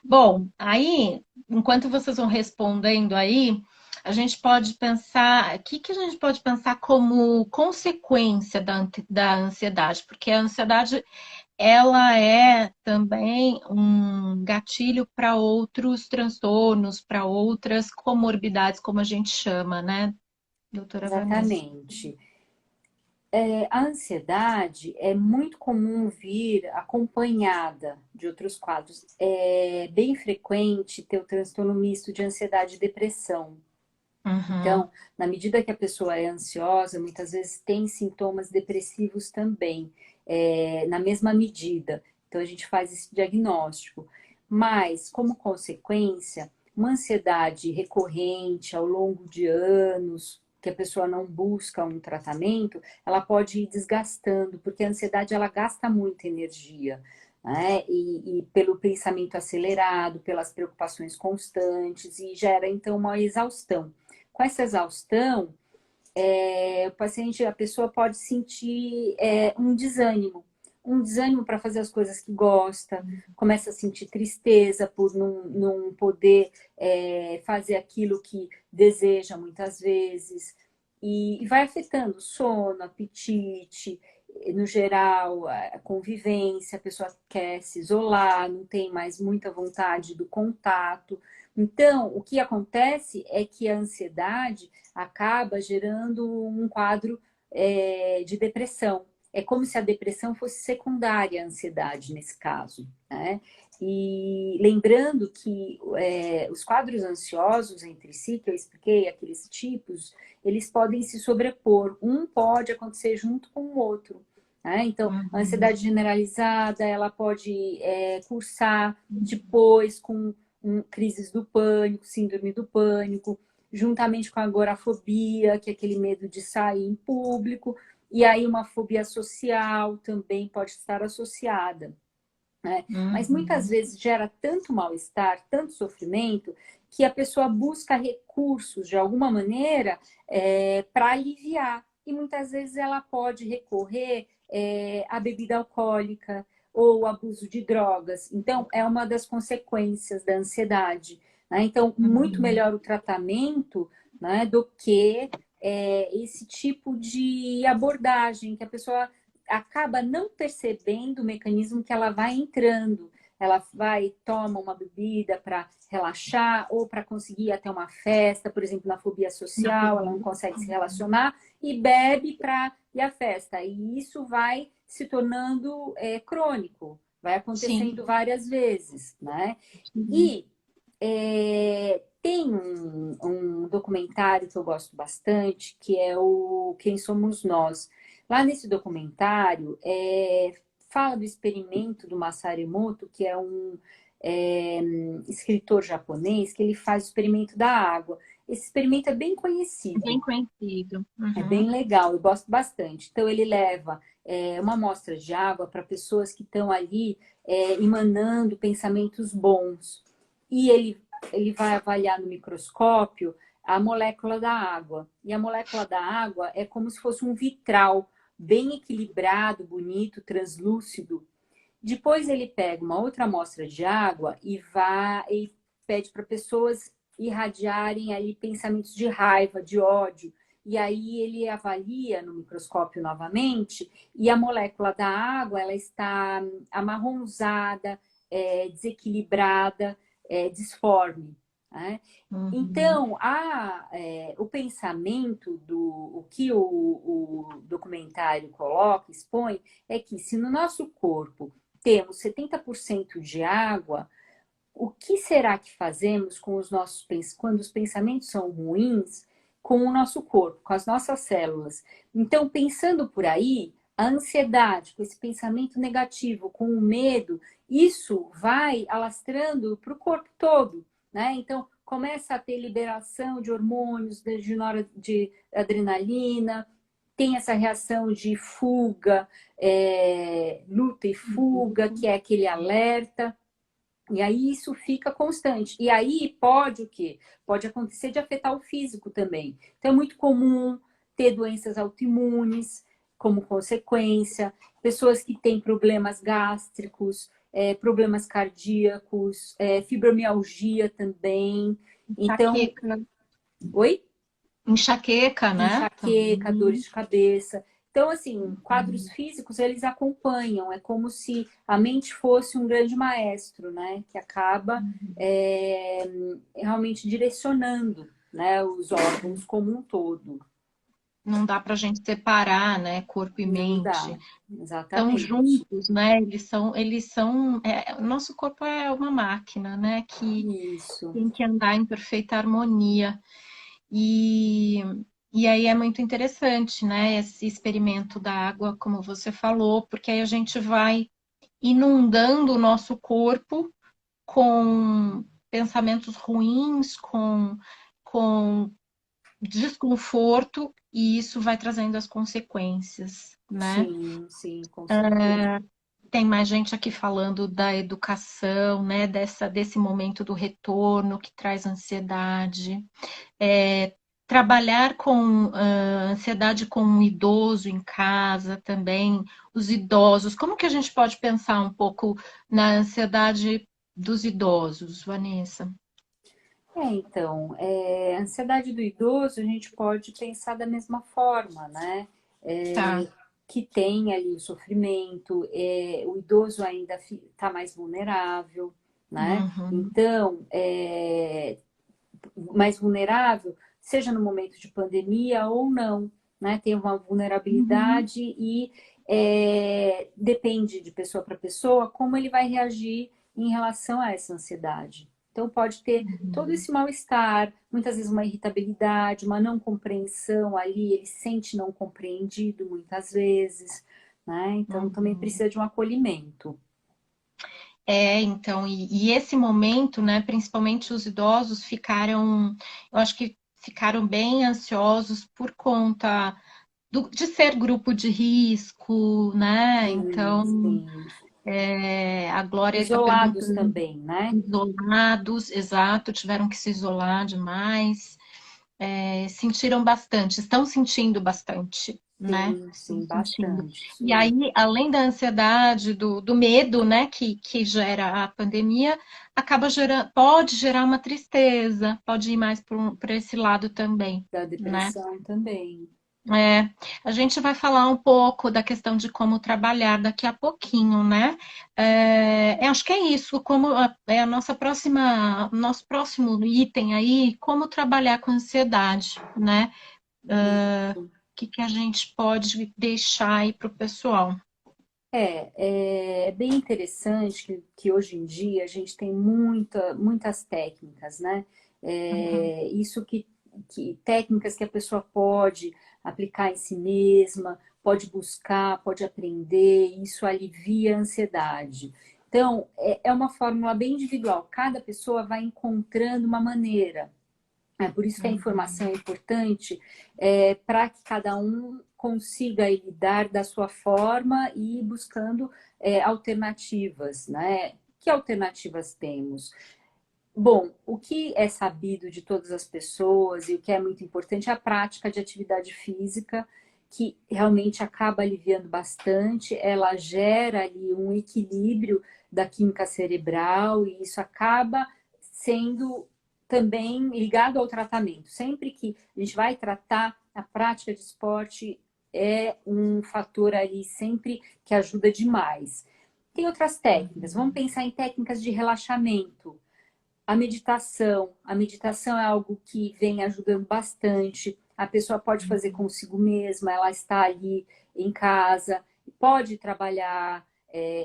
Bom, aí, enquanto vocês vão respondendo aí, a gente pode pensar, o que que a gente pode pensar como consequência da ansiedade? Porque a ansiedade ela é também um gatilho para outros transtornos, para outras comorbidades, como a gente chama, né, doutora Vanessa? Exatamente. A ansiedade é muito comum vir acompanhada de outros quadros. É bem frequente ter o transtorno misto de ansiedade e depressão. Uhum, Então, na medida que a pessoa é ansiosa, muitas vezes tem sintomas depressivos também, na mesma medida. Então, a gente faz esse diagnóstico. Mas, como consequência, uma ansiedade recorrente ao longo de anos, que a pessoa não busca um tratamento, ela pode ir desgastando, porque a ansiedade ela gasta muita energia. Né? E pelo pensamento acelerado, pelas preocupações constantes, e gera então uma exaustão. Com essa exaustão, o paciente, a pessoa pode sentir um desânimo para fazer as coisas que gosta, começa a sentir tristeza por não poder fazer aquilo que deseja muitas vezes, e vai afetando o sono, apetite, no geral, a convivência, a pessoa quer se isolar, não tem mais muita vontade do contato. Então, o que acontece é que a ansiedade acaba gerando um quadro de depressão. É como se a depressão fosse secundária à ansiedade nesse caso, né? E lembrando que os quadros ansiosos entre si, que eu expliquei, aqueles tipos, eles podem se sobrepor. Um pode acontecer junto com o outro. Né? Então, a uhum, ansiedade generalizada, ela pode cursar depois com crises do pânico, síndrome do pânico, juntamente com a agorafobia, que é aquele medo de sair em público, e aí uma fobia social também pode estar associada. Né? Mas muitas uhum. vezes gera tanto mal-estar, tanto sofrimento, que a pessoa busca recursos de alguma maneira para aliviar. E muitas vezes ela pode recorrer à bebida alcoólica ou abuso de drogas. Então, é uma das consequências da ansiedade. Né? Então, muito Uhum. melhor o tratamento, né, do que esse tipo de abordagem que a pessoa acaba não percebendo o mecanismo que ela vai entrando. Ela vai, toma uma bebida para relaxar ou para conseguir ir até uma festa, por exemplo, na fobia Na social, ela não fobia. consegue se relacionar e bebe para ir à festa. E isso vai se tornando crônico, vai Sim, acontecendo várias vezes, né? sim. E tem um documentário que eu gosto bastante, que é o Quem Somos Nós. Lá nesse documentário, fala do experimento do Masaru Emoto, que é é, escritor japonês, que ele faz o experimento da água. Esse experimento é bem Bem conhecido, conhecido. é bem Uhum. legal, eu gosto bastante. Então, ele leva uma amostra de água para pessoas que estão ali emanando pensamentos bons. E ele vai avaliar no microscópio a molécula da água. E a molécula da água é como se fosse um vitral bem equilibrado, bonito, translúcido. Depois ele pega uma outra amostra de água e pede para pessoas irradiarem ali pensamentos de raiva, de ódio. E aí ele avalia no microscópio novamente e a molécula da água ela está amarronzada, desequilibrada, disforme. Né? Uhum. Então, o pensamento o que o documentário coloca, expõe, é que se no nosso corpo temos 70% de água, o que será que fazemos com os nossos quando os pensamentos são ruins com o nosso corpo, com as nossas células? Então, pensando por aí, a ansiedade, com esse pensamento negativo, com o medo, isso vai alastrando para o corpo todo, né? Então, começa a ter liberação de hormônios, de adrenalina, tem essa reação de fuga, luta e fuga, que é aquele alerta. E aí isso fica constante. E aí pode o quê? Pode acontecer de afetar o físico também. Então é muito comum ter doenças autoimunes como consequência, pessoas que têm problemas gástricos, problemas cardíacos, fibromialgia também. Então, Enxaqueca, né? oi? Enxaqueca, né? Enxaqueca, dores Também. de cabeça. Então, assim, quadros Uhum. físicos, eles acompanham. É como se a mente fosse um grande maestro, né? Que acaba realmente direcionando, né, os órgãos como um todo. Não dá para a gente separar, né, corpo e Não dá, mente. Estão exatamente. juntos, né? O nosso corpo é uma máquina, né? Que Isso, tem que andar em perfeita harmonia. E, e aí é muito interessante, né? Esse experimento da água, como você falou, porque aí a gente vai inundando o nosso corpo com pensamentos ruins, com desconforto, e isso vai trazendo as consequências, né? sim, sim, com certeza. Tem mais gente aqui falando da educação, né? Desse momento do retorno que traz ansiedade. Trabalhar com ansiedade com um idoso em casa também, os idosos. Como que a gente pode pensar um pouco na ansiedade dos idosos, Vanessa? Então, a ansiedade do idoso a gente pode pensar da mesma forma, né? Tá. Que tem ali o sofrimento, o idoso ainda está mais vulnerável, né? Uhum, Então, mais vulnerável, seja no momento de pandemia ou não, né? Tem uma uhum, vulnerabilidade e depende de pessoa para pessoa como ele vai reagir em relação a essa ansiedade. Então, pode ter todo uhum, esse mal-estar, muitas vezes uma irritabilidade, uma não compreensão ali, ele se sente não compreendido muitas vezes, né? Então, também uhum. precisa de um acolhimento. Então, e esse momento, né, principalmente os idosos eu acho que ficaram bem ansiosos por conta de ser grupo de risco, né? Sim, Então, sim. a Glória está Isolados perguntando, também, né? isolados, exato, tiveram que se isolar demais, sentiram bastante, estão sentindo bastante, né? Sim, Estão sim, sentindo. bastante. Isso E aí, mesmo. além da ansiedade, do medo, né, que gera a pandemia, pode gerar uma tristeza, pode ir mais por esse lado também, Da né? depressão também. É, a gente vai falar um pouco da questão de como trabalhar daqui a pouquinho, né? Eu acho que é isso, é a nossa nosso próximo item aí, como trabalhar com ansiedade, né? Que a gente pode deixar aí para o pessoal? É bem interessante que hoje em dia a gente tem muitas técnicas, né? Uhum, Isso que técnicas que a pessoa pode aplicar em si mesma, pode buscar, pode aprender, isso alivia a ansiedade. Então, é uma fórmula bem individual, cada pessoa vai encontrando uma maneira. É por isso que a uhum, informação é importante, para que cada um consiga lidar da sua forma e ir buscando alternativas, né? Que alternativas temos? Bom, o que é sabido de todas as pessoas e o que é muito importante é a prática de atividade física, que realmente acaba aliviando bastante, ela gera ali um equilíbrio da química cerebral e isso acaba sendo também ligado ao tratamento. Sempre que a gente vai tratar, a prática de esporte é um fator ali sempre que ajuda demais. Tem outras técnicas, vamos uhum, pensar em técnicas de relaxamento. A meditação é algo que vem ajudando bastante. A pessoa pode fazer consigo mesma, ela está ali em casa, pode trabalhar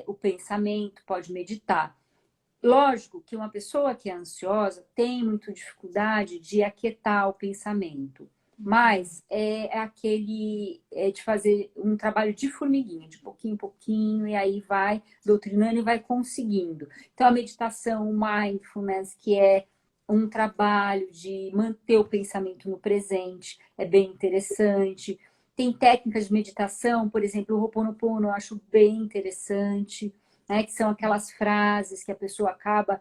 o pensamento, pode meditar. lógico que uma pessoa que é ansiosa tem muita dificuldade de aquietar o pensamento, mas é de fazer um trabalho de formiguinha, de pouquinho em pouquinho, e aí vai doutrinando e vai conseguindo. Então, a meditação, o mindfulness, que é um trabalho de manter o pensamento no presente, é bem interessante. Tem técnicas de meditação, por exemplo, o Ho'oponopono, eu acho bem interessante, né? Que são aquelas frases que a pessoa acaba,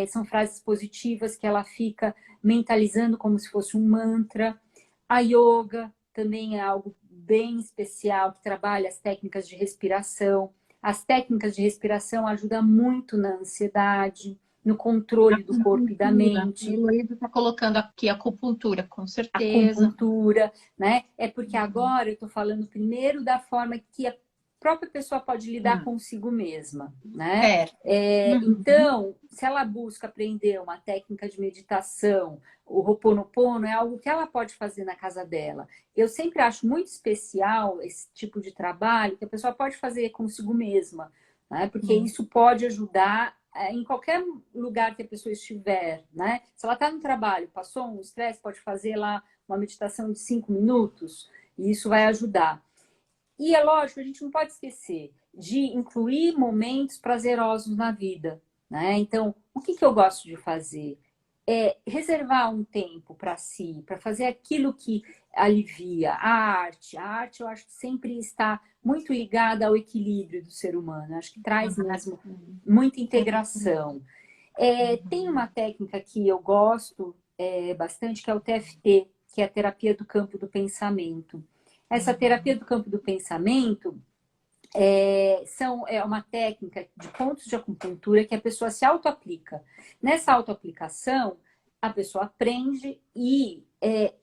são frases positivas que ela fica mentalizando como se fosse um mantra. A yoga também é algo bem especial, que trabalha as técnicas de respiração. As técnicas de respiração ajudam muito na ansiedade, no controle do corpo e da Acupuntura. A mente. Heloísa está colocando aqui acupuntura, com certeza. Acupuntura, né? É porque agora eu estou falando primeiro da forma que a própria pessoa pode lidar Hum, consigo mesma, né? certo. Uhum. Então, se ela busca aprender uma técnica de meditação, o Ho'oponopono é algo que ela pode fazer na casa dela. Eu sempre acho muito especial esse tipo de trabalho que a pessoa pode fazer consigo mesma, né? Porque Hum. isso pode ajudar em qualquer lugar que a pessoa estiver, né? Se ela está no trabalho, passou um estresse, pode fazer lá uma meditação de 5 minutos, e isso vai ajudar. E é lógico, a gente não pode esquecer de incluir momentos prazerosos na vida, né? Então, o que eu gosto de fazer? É reservar um tempo para si, para fazer aquilo que alivia a arte. A arte, eu acho que sempre está muito ligada ao equilíbrio do ser humano. Eu acho que traz Ah, mesmo sim. muita Com certeza. integração. Tem Uhum. uma técnica que eu gosto bastante, que é o TFT, que é a terapia do campo do pensamento. Essa terapia Uhum. do campo do pensamento é uma técnica de pontos de acupuntura que a pessoa se auto-aplica. Nessa auto-aplicação, a pessoa aprende e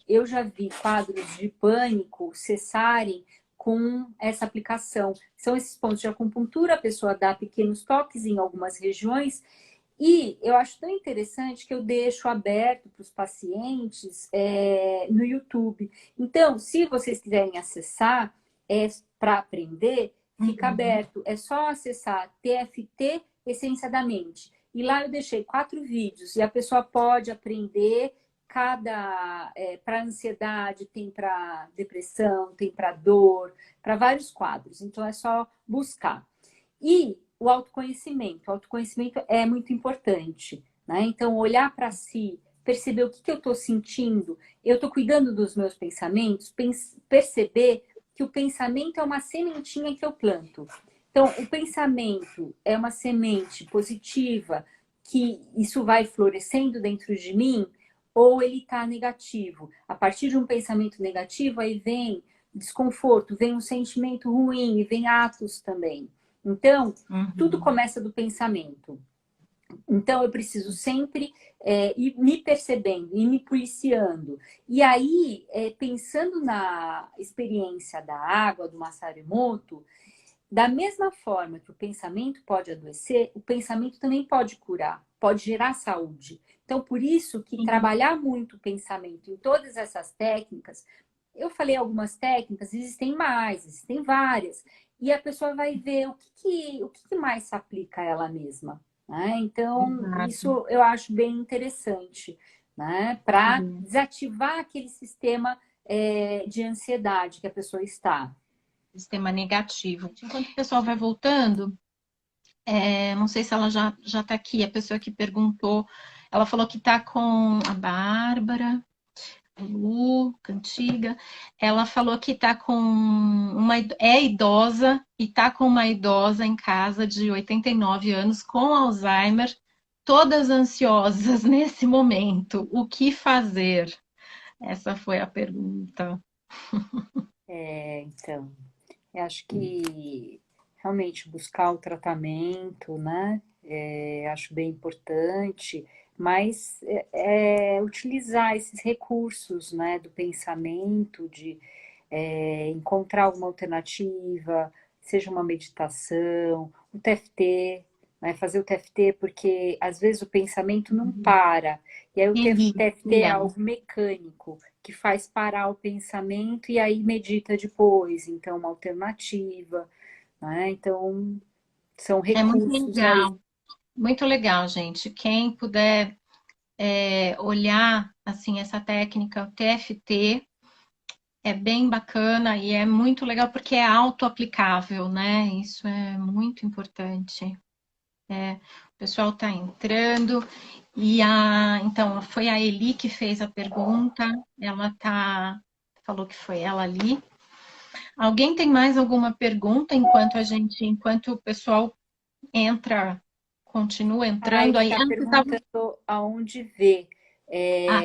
eu já vi quadros de pânico cessarem com essa aplicação. São esses pontos de acupuntura, a pessoa dá pequenos toques em algumas regiões e eu acho tão interessante que eu deixo aberto para os pacientes no YouTube. Então, se vocês quiserem acessar para aprender, fica Uhum. aberto. É só acessar TFT Essência da Mente. E lá eu deixei 4 vídeos e a pessoa pode aprender para ansiedade, tem para depressão, tem para dor, para vários quadros. Então é só buscar. E o autoconhecimento é muito importante, né? Então, olhar para si, perceber o que eu estou sentindo, eu estou cuidando dos meus pensamentos, perceber que o pensamento é uma sementinha que eu planto. Então, o pensamento é uma semente positiva, que isso vai florescendo dentro de mim, ou ele está negativo. A partir de um pensamento negativo, aí vem desconforto, vem um sentimento ruim e vem atos também. Então, tudo Uhum. começa do pensamento. Então, eu preciso sempre ir me percebendo e me policiando. E aí, pensando na experiência da água, do Masaru Emoto, da mesma forma que o pensamento pode adoecer, o pensamento também pode curar, pode gerar saúde. Então, por isso que Sim. trabalhar muito o pensamento em todas essas técnicas, eu falei algumas técnicas, existem mais, existem várias, e a pessoa vai ver o que mais se aplica a ela mesma. Né? Então, Exato. isso eu acho bem interessante, né? Para Sim. desativar aquele sistema de ansiedade que a pessoa está. Sistema negativo. Enquanto o pessoal vai voltando, não sei se ela já está aqui, a pessoa que perguntou, ela falou que está com a Bárbara, a Lu, Cantiga, ela falou que está com é idosa e está com uma idosa em casa de 89 anos com Alzheimer, todas ansiosas nesse momento. O que fazer? Essa foi a pergunta. Então, eu acho que realmente buscar o tratamento, né? Acho bem importante, mas utilizar esses recursos, né, do pensamento, de encontrar alguma alternativa, seja uma meditação, o TFT, né, fazer o TFT, porque às vezes o pensamento não para, e aí o TFT é Inicia. algo mecânico, que faz parar o pensamento e aí medita depois, então uma alternativa, né? Então são É muito recursos aí. legal. muito legal, gente. Quem puder olhar assim essa técnica, o TFT, é bem bacana e é muito legal porque é auto-aplicável, né? Isso é muito importante. O pessoal está entrando então foi a Eli que fez a pergunta. Ela falou que foi ela ali. Alguém tem mais alguma pergunta enquanto o pessoal entra, continua Ah, entrando ele aí? está perguntando aonde ver. Ah,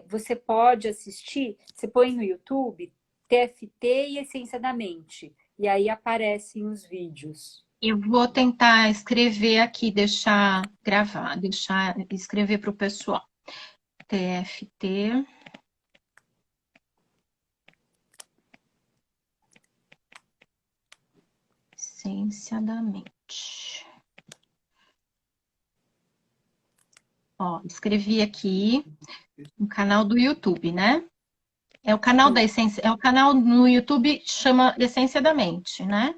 Você pode assistir, você põe no YouTube TFT e Essência da Mente, e aí aparecem os vídeos. eu vou tentar escrever aqui, deixar gravar, deixar escrever para o pessoal. TFT, Essência da Mente. Ó, escrevi aqui no canal do YouTube, né? É o canal da Essência, é o canal no YouTube chama Essência da Mente, né?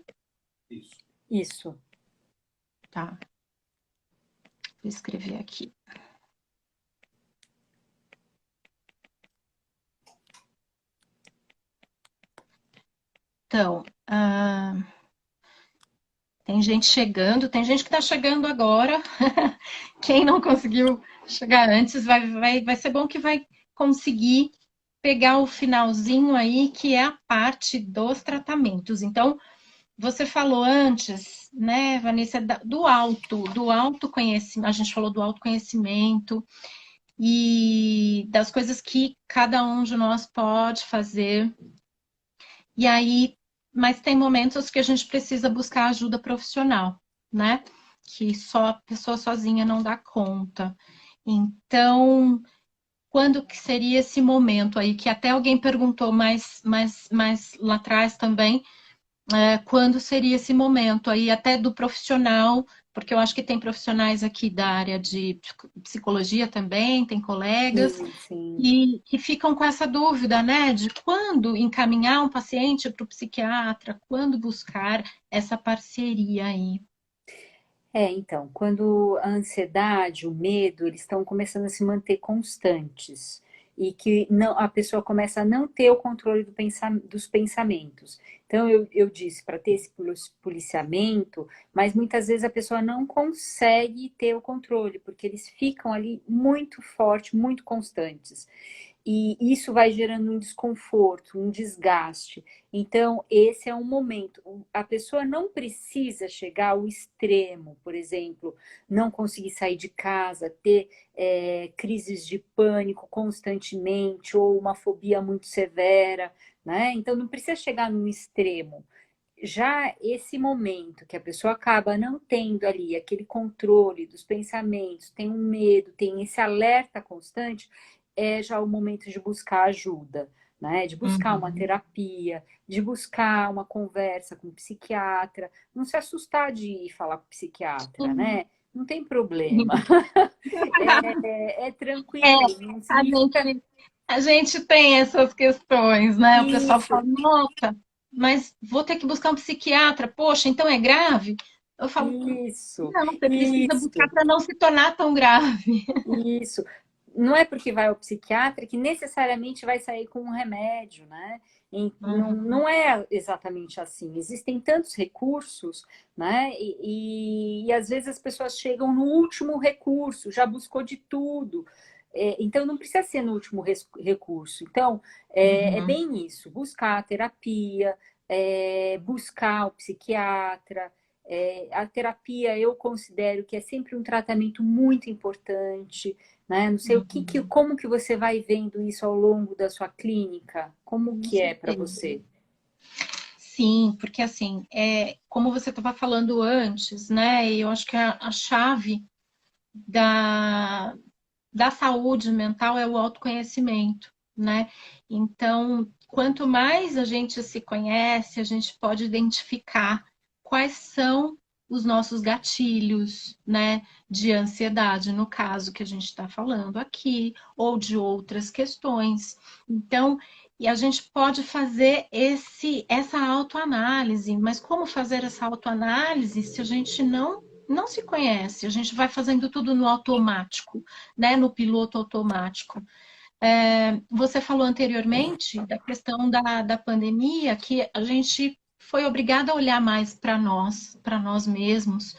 Isso. Tá. Vou escrever aqui. Então, tem gente chegando, tem gente que está chegando agora. Quem não conseguiu chegar antes, vai ser bom que vai conseguir pegar o finalzinho aí, que é a parte dos tratamentos. Então, você falou antes, né, Vanessa, do autoconhecimento, a gente falou do autoconhecimento e das coisas que cada um de nós pode fazer. E aí, mas tem momentos que a gente precisa buscar ajuda profissional, né? Que só a pessoa sozinha não dá conta. Então, quando que seria esse momento aí? Que até alguém perguntou mais lá atrás também, quando seria esse momento aí, até do profissional, porque eu acho que tem profissionais aqui da área de psicologia também, tem colegas, Sim, sim. e que ficam com essa dúvida, né, de quando encaminhar um paciente para o psiquiatra, quando buscar essa parceria aí. Então, quando a ansiedade, o medo, eles estão começando a se manter constantes e que não, a pessoa começa a não ter o controle dos pensamentos. Então, eu disse para ter esse policiamento, mas muitas vezes a pessoa não consegue ter o controle, porque eles ficam ali muito fortes, muito constantes. E isso vai gerando um desconforto, um desgaste. Então, esse é um momento. A pessoa não precisa chegar ao extremo, por exemplo, não conseguir sair de casa, ter crises de pânico constantemente, ou uma fobia muito severa, né? Então, não precisa chegar num extremo. Já esse momento que a pessoa acaba não tendo ali aquele controle dos pensamentos, tem um medo, tem esse alerta constante, é já o momento de buscar ajuda, né? De buscar uma Uhum. terapia, de buscar uma conversa com o psiquiatra, não se assustar de ir falar com o psiquiatra, né? Não tem problema. É É, tranquilo, não a significa gente, a gente tem essas questões, né? O pessoal isso, fala, nossa, mas vou ter que buscar um psiquiatra, poxa, então é grave? Eu falo, isso, não, você precisa buscar isso. para não se tornar tão grave. Isso. Não é porque vai ao psiquiatra que necessariamente vai sair com um remédio, né? Não, Uhum. não é exatamente assim. Existem tantos recursos, né? E às vezes as pessoas chegam no último recurso, já buscou de tudo. Então não precisa ser no último recurso. Então é Uhum. bem isso: buscar a terapia, buscar o psiquiatra. A terapia eu considero que é sempre um tratamento muito importante, né? Não sei Uhum. como que você vai vendo isso ao longo da sua clínica? Como Com que é para certeza. você? Sim, porque assim, como você estava falando antes, né? Eu acho que a chave da, da saúde mental é o autoconhecimento, né? Então, quanto mais a gente se conhece, a gente pode identificar quais são os nossos gatilhos, né, de ansiedade, no caso que a gente está falando aqui, ou de outras questões. Então, e a gente pode fazer essa autoanálise, mas como fazer essa autoanálise se a gente não não se conhece, a gente vai fazendo tudo no automático, né? No piloto automático. Você falou anteriormente da questão da pandemia, que a gente foi obrigada a olhar mais para nós mesmos,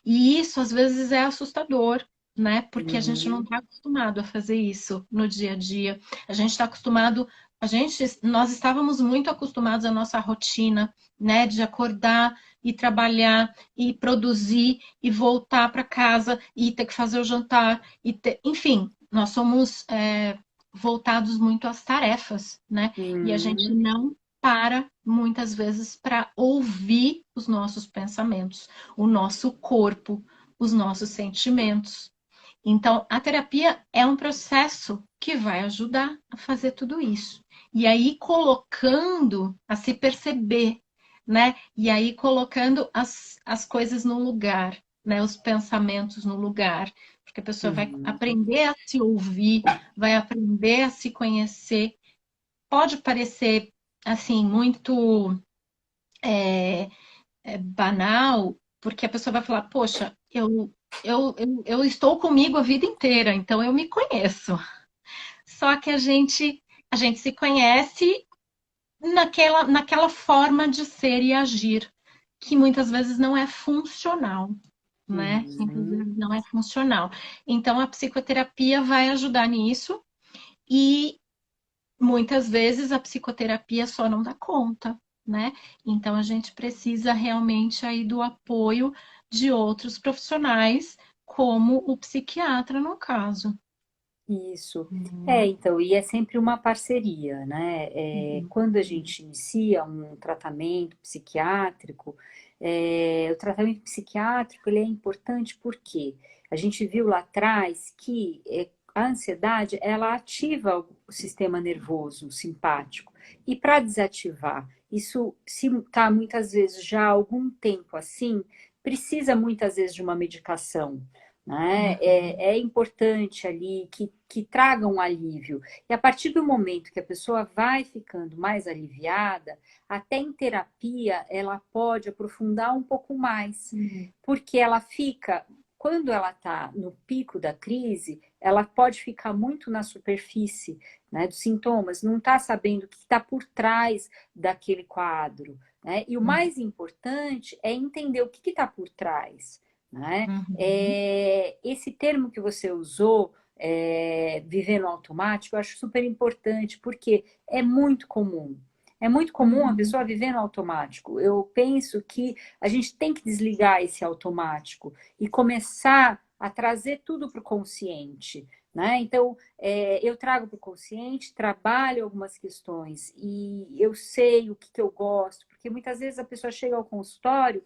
e isso às vezes é assustador, né? Porque a gente não Uhum. está acostumado a fazer isso no dia a dia. A gente está acostumado, nós estávamos muito acostumados à nossa rotina, né? De acordar e trabalhar e produzir e voltar para casa e ter que fazer o jantar enfim, nós somos voltados muito às tarefas, né? E a gente Uhum. não para muitas vezes para ouvir os nossos pensamentos, o nosso corpo, os nossos sentimentos. Então, a terapia é um processo que vai ajudar a fazer tudo isso. E aí, colocando a se perceber, né? E aí, colocando as coisas no lugar, né? Os pensamentos no lugar. Porque a pessoa vai Uhum. aprender a se ouvir, vai aprender a se conhecer. Pode parecer, assim, muito banal, porque a pessoa vai falar, poxa, eu estou comigo a vida inteira, então eu me conheço. Só que a gente se conhece naquela forma de ser e agir, que muitas vezes não é funcional, né? Muitas Uhum. vezes não é funcional. Então a psicoterapia vai ajudar nisso e muitas vezes a psicoterapia só não dá conta, né? Então a gente precisa realmente aí do apoio de outros profissionais, como o psiquiatra no caso. Isso. Uhum. Então, e é sempre uma parceria, né? Uhum. Quando a gente inicia um tratamento psiquiátrico, o tratamento psiquiátrico ele é importante porque a gente viu lá atrás que a ansiedade ela ativa o sistema nervoso simpático. E para desativar, isso se está muitas vezes já há algum tempo assim, precisa muitas vezes de uma medicação, né? É importante ali que traga um alívio. E a partir do momento que a pessoa vai ficando mais aliviada, até em terapia ela pode aprofundar um pouco mais, Uhum. porque ela fica, quando ela está no pico da crise, ela pode ficar muito na superfície, né, dos sintomas, não está sabendo o que está por trás daquele quadro, né? E o mais importante é entender o que está por trás, né? Uhum. Esse termo que você usou, viver no automático, eu acho super importante, porque é muito comum. É muito comum a Uhum. pessoa viver no automático. Eu penso que a gente tem que desligar esse automático e começar a trazer tudo para o consciente. Né? Então, eu trago para o consciente, trabalho algumas questões e eu sei o que eu gosto, porque muitas vezes a pessoa chega ao consultório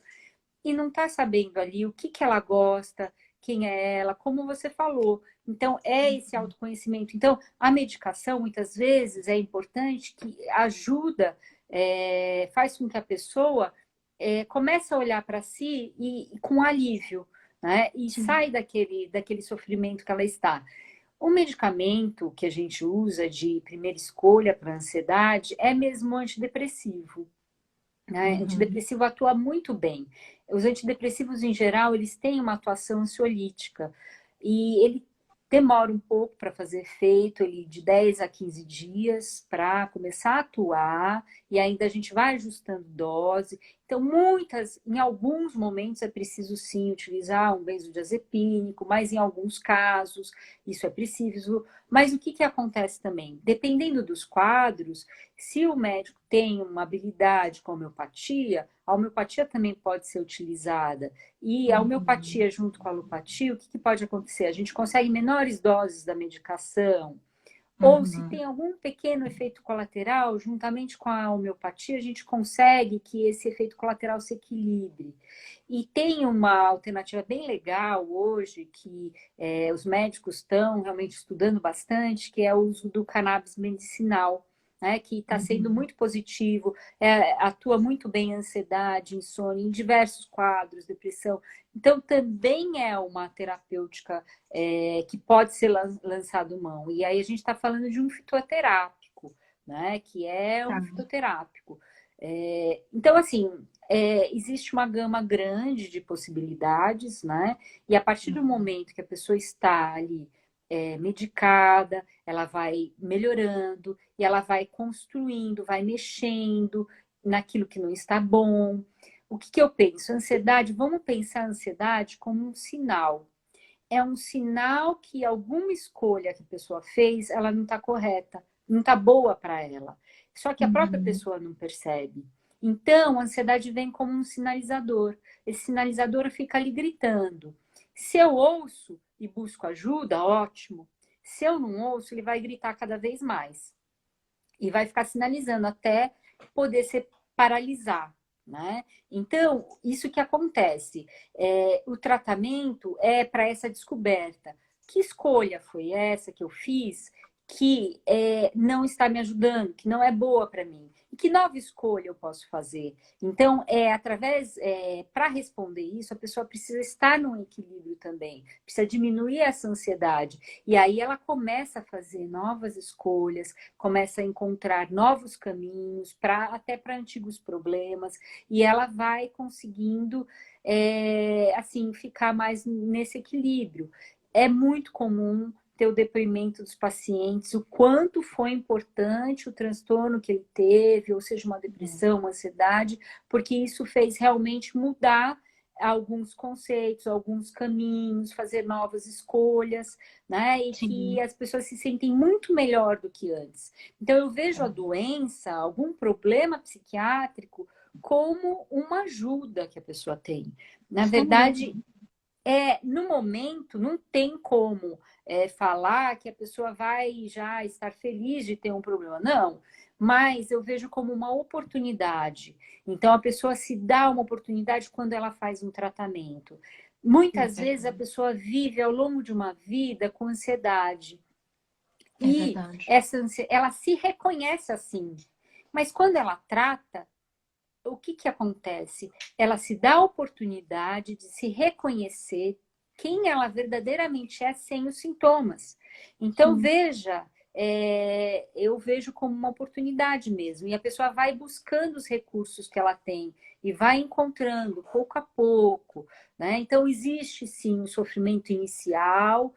e não está sabendo ali o que ela gosta, quem é ela, como você falou. Então, é esse autoconhecimento. Então, a medicação, muitas vezes, é importante que ajuda, faz com que a pessoa comece a olhar para si e com alívio, né? E Sim. sai daquele sofrimento que ela está. O medicamento que a gente usa de primeira escolha para ansiedade é mesmo antidepressivo, né? Uhum. Antidepressivo atua muito bem. Os antidepressivos, em geral, eles têm uma atuação ansiolítica. E ele demora um pouco para fazer efeito, ele de 10 a 15 dias para começar a atuar, e ainda a gente vai ajustando dose. Então, em alguns momentos é preciso sim utilizar um benzodiazepínico, mas em alguns casos isso é preciso. Mas o que acontece também? Dependendo dos quadros, se o médico tem uma habilidade com a homeopatia também pode ser utilizada. E a Uhum. homeopatia junto com a alopatia, o que pode acontecer? A gente consegue menores doses da medicação, ou se Uhum. tem algum pequeno efeito colateral, juntamente com a homeopatia, a gente consegue que esse efeito colateral se equilibre. E tem uma alternativa bem legal hoje, que os médicos estão realmente estudando bastante, que é o uso do cannabis medicinal, né, que está sendo Uhum. muito positivo, atua muito bem em ansiedade, insônia, em diversos quadros, depressão. Então, também é uma terapêutica que pode ser lançado mão. E aí a gente está falando de um fitoterápico, né? Que é um Tá. fitoterápico. Então, assim, existe uma gama grande de possibilidades, né? E a partir do momento que a pessoa está ali medicada, ela vai melhorando e ela vai construindo, vai mexendo naquilo que não está bom. O que eu penso? Ansiedade, vamos pensar a ansiedade como um sinal. É um sinal que alguma escolha que a pessoa fez, ela não está correta, não está boa para ela. Só que a própria Uhum. pessoa não percebe. Então, a ansiedade vem como um sinalizador. Esse sinalizador fica ali gritando. Se eu ouço e busco ajuda, ótimo. Se eu não ouço, ele vai gritar cada vez mais. E vai ficar sinalizando até poder se paralisar, né? Então, isso que acontece. O tratamento é para essa descoberta. Que escolha foi essa que eu fiz que não está me ajudando, que não é boa para mim? E que nova escolha eu posso fazer? Então, para responder isso, a pessoa precisa estar num equilíbrio também, precisa diminuir essa ansiedade. E aí ela começa a fazer novas escolhas, começa a encontrar novos caminhos, até para antigos problemas, e ela vai conseguindo assim, ficar mais nesse equilíbrio. É muito comum ter o depoimento dos pacientes, o quanto foi importante o transtorno que ele teve, ou seja, uma depressão, uma ansiedade, porque isso fez realmente mudar alguns conceitos, alguns caminhos, fazer novas escolhas, né? E que Sim. as pessoas se sentem muito melhor do que antes. Então, eu vejo a doença, algum problema psiquiátrico, como uma ajuda que a pessoa tem. Na Isso verdade, mesmo. no momento, não tem como falar que a pessoa vai já estar feliz de ter um problema. Não, mas eu vejo como uma oportunidade. Então, a pessoa se dá uma oportunidade quando ela faz um tratamento. É Muitas vezes a verdade. pessoa vive ao longo de uma vida com ansiedade. É E verdade. ela se reconhece assim. Mas quando ela trata, o que acontece? Ela se dá a oportunidade de se reconhecer quem ela verdadeiramente é sem os sintomas. Então, Sim. veja, eu vejo como uma oportunidade mesmo. E a pessoa vai buscando os recursos que ela tem e vai encontrando pouco a pouco, né? Então, existe sim um sofrimento inicial,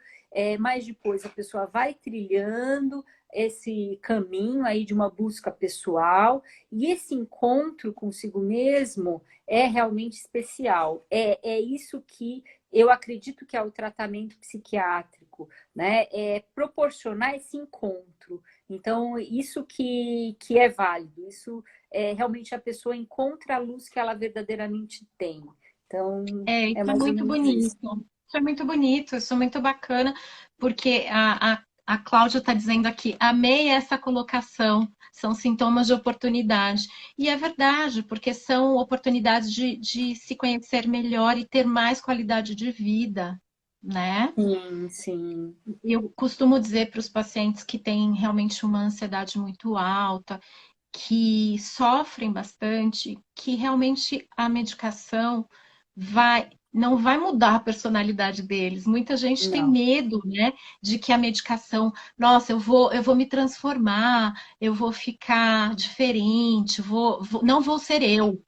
mas depois a pessoa vai trilhando esse caminho aí de uma busca pessoal e esse encontro consigo mesmo é realmente especial. É isso que eu acredito que é o tratamento psiquiátrico, né? É proporcionar esse encontro. Então, isso que é válido, isso realmente a pessoa encontra a luz que ela verdadeiramente tem. Então, Isso é é mais ou muito menos isso. bonito. Isso é muito bonito, isso é muito bacana, porque a Cláudia está dizendo aqui, amei essa colocação, são sintomas de oportunidade. E é verdade, porque são oportunidades de se conhecer melhor e ter mais qualidade de vida, né? Sim, sim. Eu costumo dizer para os pacientes que têm realmente uma ansiedade muito alta, que sofrem bastante, que realmente a medicação não vai mudar a personalidade deles. Muita gente tem Não. medo, né, de que a medicação, nossa, eu vou me transformar, eu vou ficar diferente, não vou ser eu.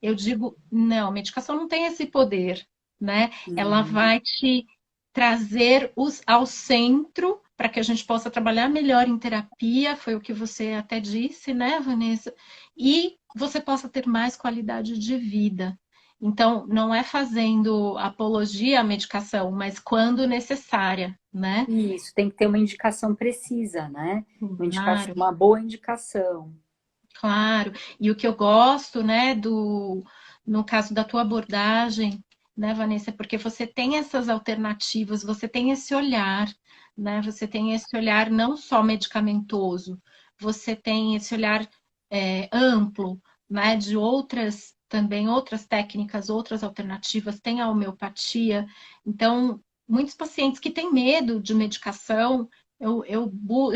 Eu digo, não, a medicação não tem esse poder, né? Ela Uhum. vai te trazer ao centro para que a gente possa trabalhar melhor em terapia, foi o que você até disse, né, Vanessa? E você possa ter mais qualidade de vida. Então, não é fazendo apologia à medicação, mas quando necessária, né? Isso, tem que ter uma indicação precisa, né? Claro, Uma boa indicação. claro. E o que eu gosto, né, no caso da tua abordagem, né, Vanessa, é porque você tem essas alternativas, você tem esse olhar, né? Você tem esse olhar não só medicamentoso, você tem esse olhar amplo, né, de outras também outras técnicas, outras alternativas, tem a homeopatia. Então, muitos pacientes que têm medo de medicação, eu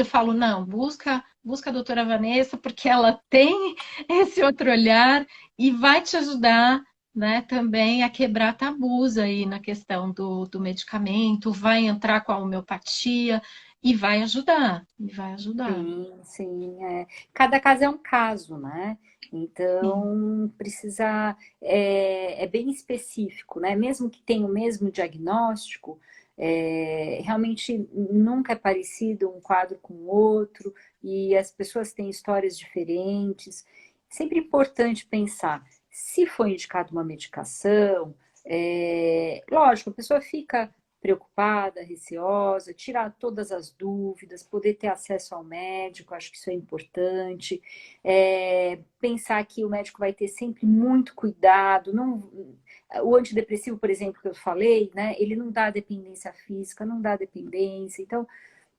falo, não, busca a doutora Vanessa, porque ela tem esse outro olhar e vai te ajudar, né, também a quebrar tabus aí na questão do medicamento, vai entrar com a homeopatia. E vai ajudar, e vai ajudar. Sim, sim. Cada caso é um caso, né? Sim. Então, precisa... É bem específico, né? Mesmo que tenha o mesmo diagnóstico, realmente nunca é parecido um quadro com o outro, e as pessoas têm histórias diferentes. Sempre importante pensar, se foi indicado uma medicação, lógico, a pessoa fica preocupada, receosa, tirar todas as dúvidas, poder ter acesso ao médico, acho que isso é importante. Pensar que o médico vai ter sempre muito cuidado. Não, o antidepressivo, por exemplo, que eu falei, né, ele não dá dependência física, não dá dependência. Então,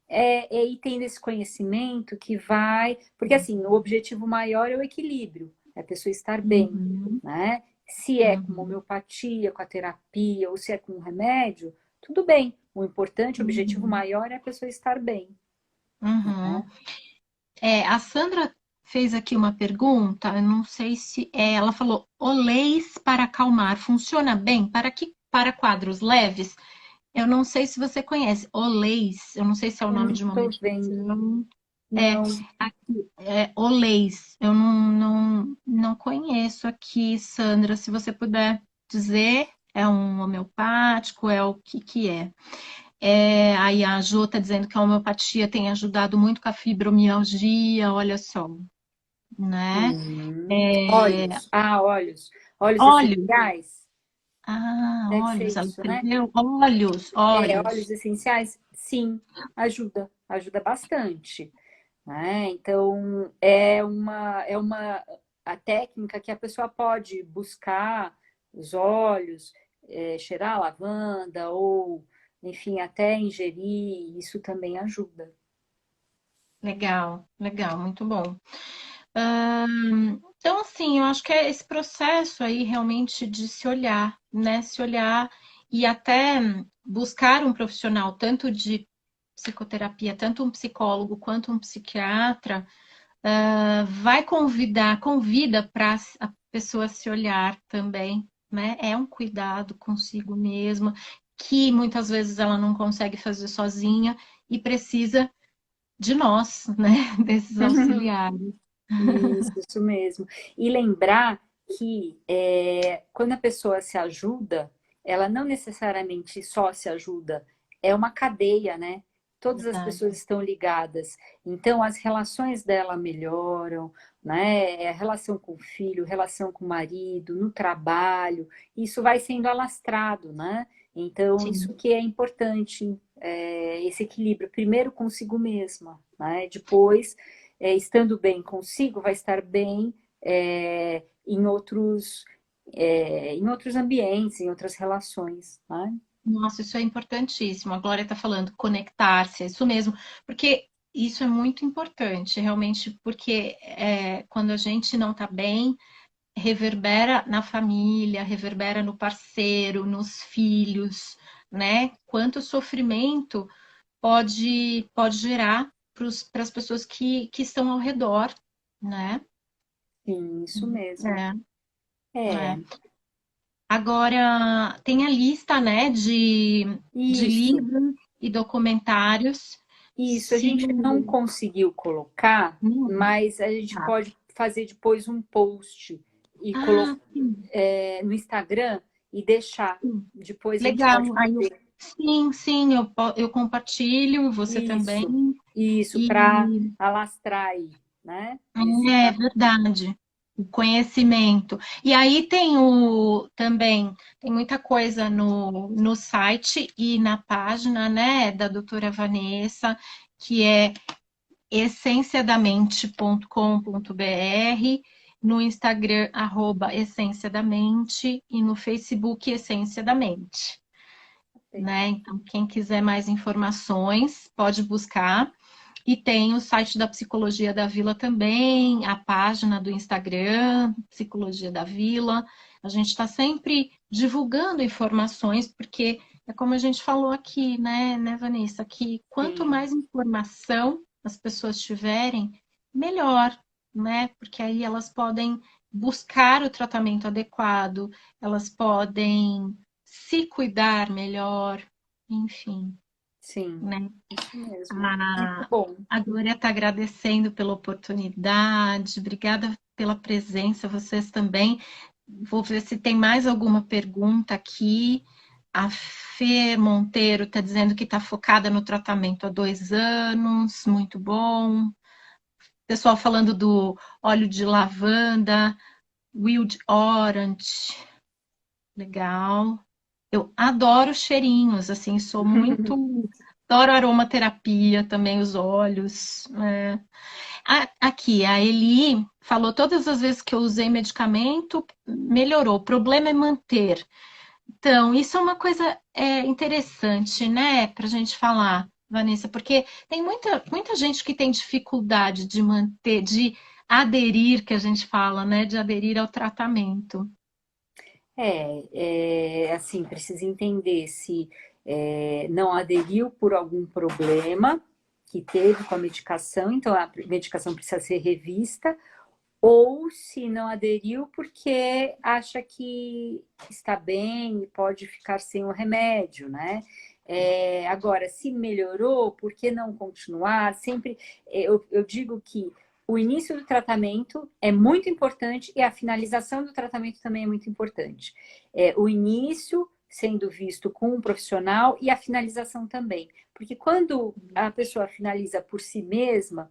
é ir tendo esse conhecimento que vai... Porque, assim, o objetivo maior é o equilíbrio, é a pessoa estar bem, Uhum, né? Se é com uhum, homeopatia, com a terapia, ou se é com um remédio, tudo bem. O importante, o objetivo uhum, maior é a pessoa estar bem, uhum. né? A Sandra fez aqui uma pergunta, eu não sei se ela falou, olês para acalmar, funciona bem para quadros leves? Eu não sei se você conhece, olês, eu não sei se é o Eu nome não de uma estou vendo. medicação. É, Não. aqui, olês, eu não conheço aqui, Sandra, se você puder dizer, é um homeopático, é o que é? Aí a Jo está dizendo que a homeopatia tem ajudado muito com a fibromialgia, olha só, né? Óleos. Ah, óleos. Óleos Óleos, essenciais? Deve ser óleos, ela isso, né? escreveu óleos, Óleos óleos. essenciais? Sim, ajuda. Ajuda bastante, né? Então, é uma a técnica que a pessoa pode buscar os óleos, cheirar a lavanda ou, enfim, até ingerir, isso também ajuda. Legal, legal, muito bom. Então, assim, eu acho que é esse processo aí realmente de se olhar, né? Se olhar e até buscar um profissional, tanto de psicoterapia, tanto um psicólogo quanto um psiquiatra, vai convida para a pessoa se olhar também, né? É um cuidado consigo mesma, que muitas vezes ela não consegue fazer sozinha e precisa de nós, né? Desses auxiliares. Isso mesmo. E lembrar que quando a pessoa se ajuda, ela não necessariamente só se ajuda, é uma cadeia, né? Todas as Verdade. pessoas estão ligadas. Então, as relações dela melhoram, né? A relação com o filho, relação com o marido, no trabalho, isso vai sendo alastrado, né? Então, isso Sim. que é importante, esse equilíbrio, primeiro consigo mesma, né? Depois estando bem consigo, vai estar bem em outros ambientes, em outras relações, né? Nossa, isso é importantíssimo. A Glória está falando, conectar-se, é isso mesmo, porque isso é muito importante, realmente, porque quando a gente não está bem, reverbera na família, reverbera no parceiro, nos filhos, né? Quanto sofrimento pode gerar para as pessoas que estão ao redor, né? Sim, isso mesmo. É, É, é. Agora, tem a lista, né, de isso. livros e documentários. Isso, a Se... gente não conseguiu colocar, Não. mas a gente Tá. pode fazer depois um post e Ah, colocar sim, no Instagram e deixar. sim. Depois a gente Legal. pode Aí fazer sim, eu compartilho, você também. isso para E alastrar aí, né? é verdade, o conhecimento. E aí também, tem muita coisa no site e na página, né, da doutora Vanessa, que é essenciadamente.com.br, no Instagram, Essência da Mente, e no Facebook, Essência da Mente, né? Então, quem quiser mais informações, pode buscar. E tem o site da Psicologia da Vila também, a página do Instagram, Psicologia da Vila. A gente está sempre divulgando informações, porque é como a gente falou aqui, né, Vanessa, que quanto Sim. mais informação as pessoas tiverem, melhor, né? Porque aí elas podem buscar o tratamento adequado, elas podem se cuidar melhor, enfim. sim, né? isso mesmo. Muito A, bom. a Glória está agradecendo pela oportunidade, obrigada pela presença, vocês também. Vou ver se tem mais alguma pergunta aqui. A Fê Monteiro está dizendo que está focada no tratamento há 2 anos, muito bom. Pessoal falando do óleo de lavanda, wild orange, legal. Eu adoro cheirinhos, assim, sou muito. Adoro aromaterapia também, os óleos, né? Aqui, a Eli falou todas as vezes que eu usei medicamento, melhorou. O problema é manter. Então, isso é uma coisa interessante, né, para a gente falar, Vanessa, porque tem muita gente que tem dificuldade de manter, de aderir, que a gente fala, né, de aderir ao tratamento. Assim, precisa entender se não aderiu por algum problema que teve com a medicação, então a medicação precisa ser revista, ou se não aderiu porque acha que está bem e pode ficar sem o remédio, né? Agora, se melhorou, por que não continuar? Sempre eu digo que o início do tratamento é muito importante e a finalização do tratamento também é muito importante. O início sendo visto com um profissional e a finalização também. Porque quando a pessoa finaliza por si mesma,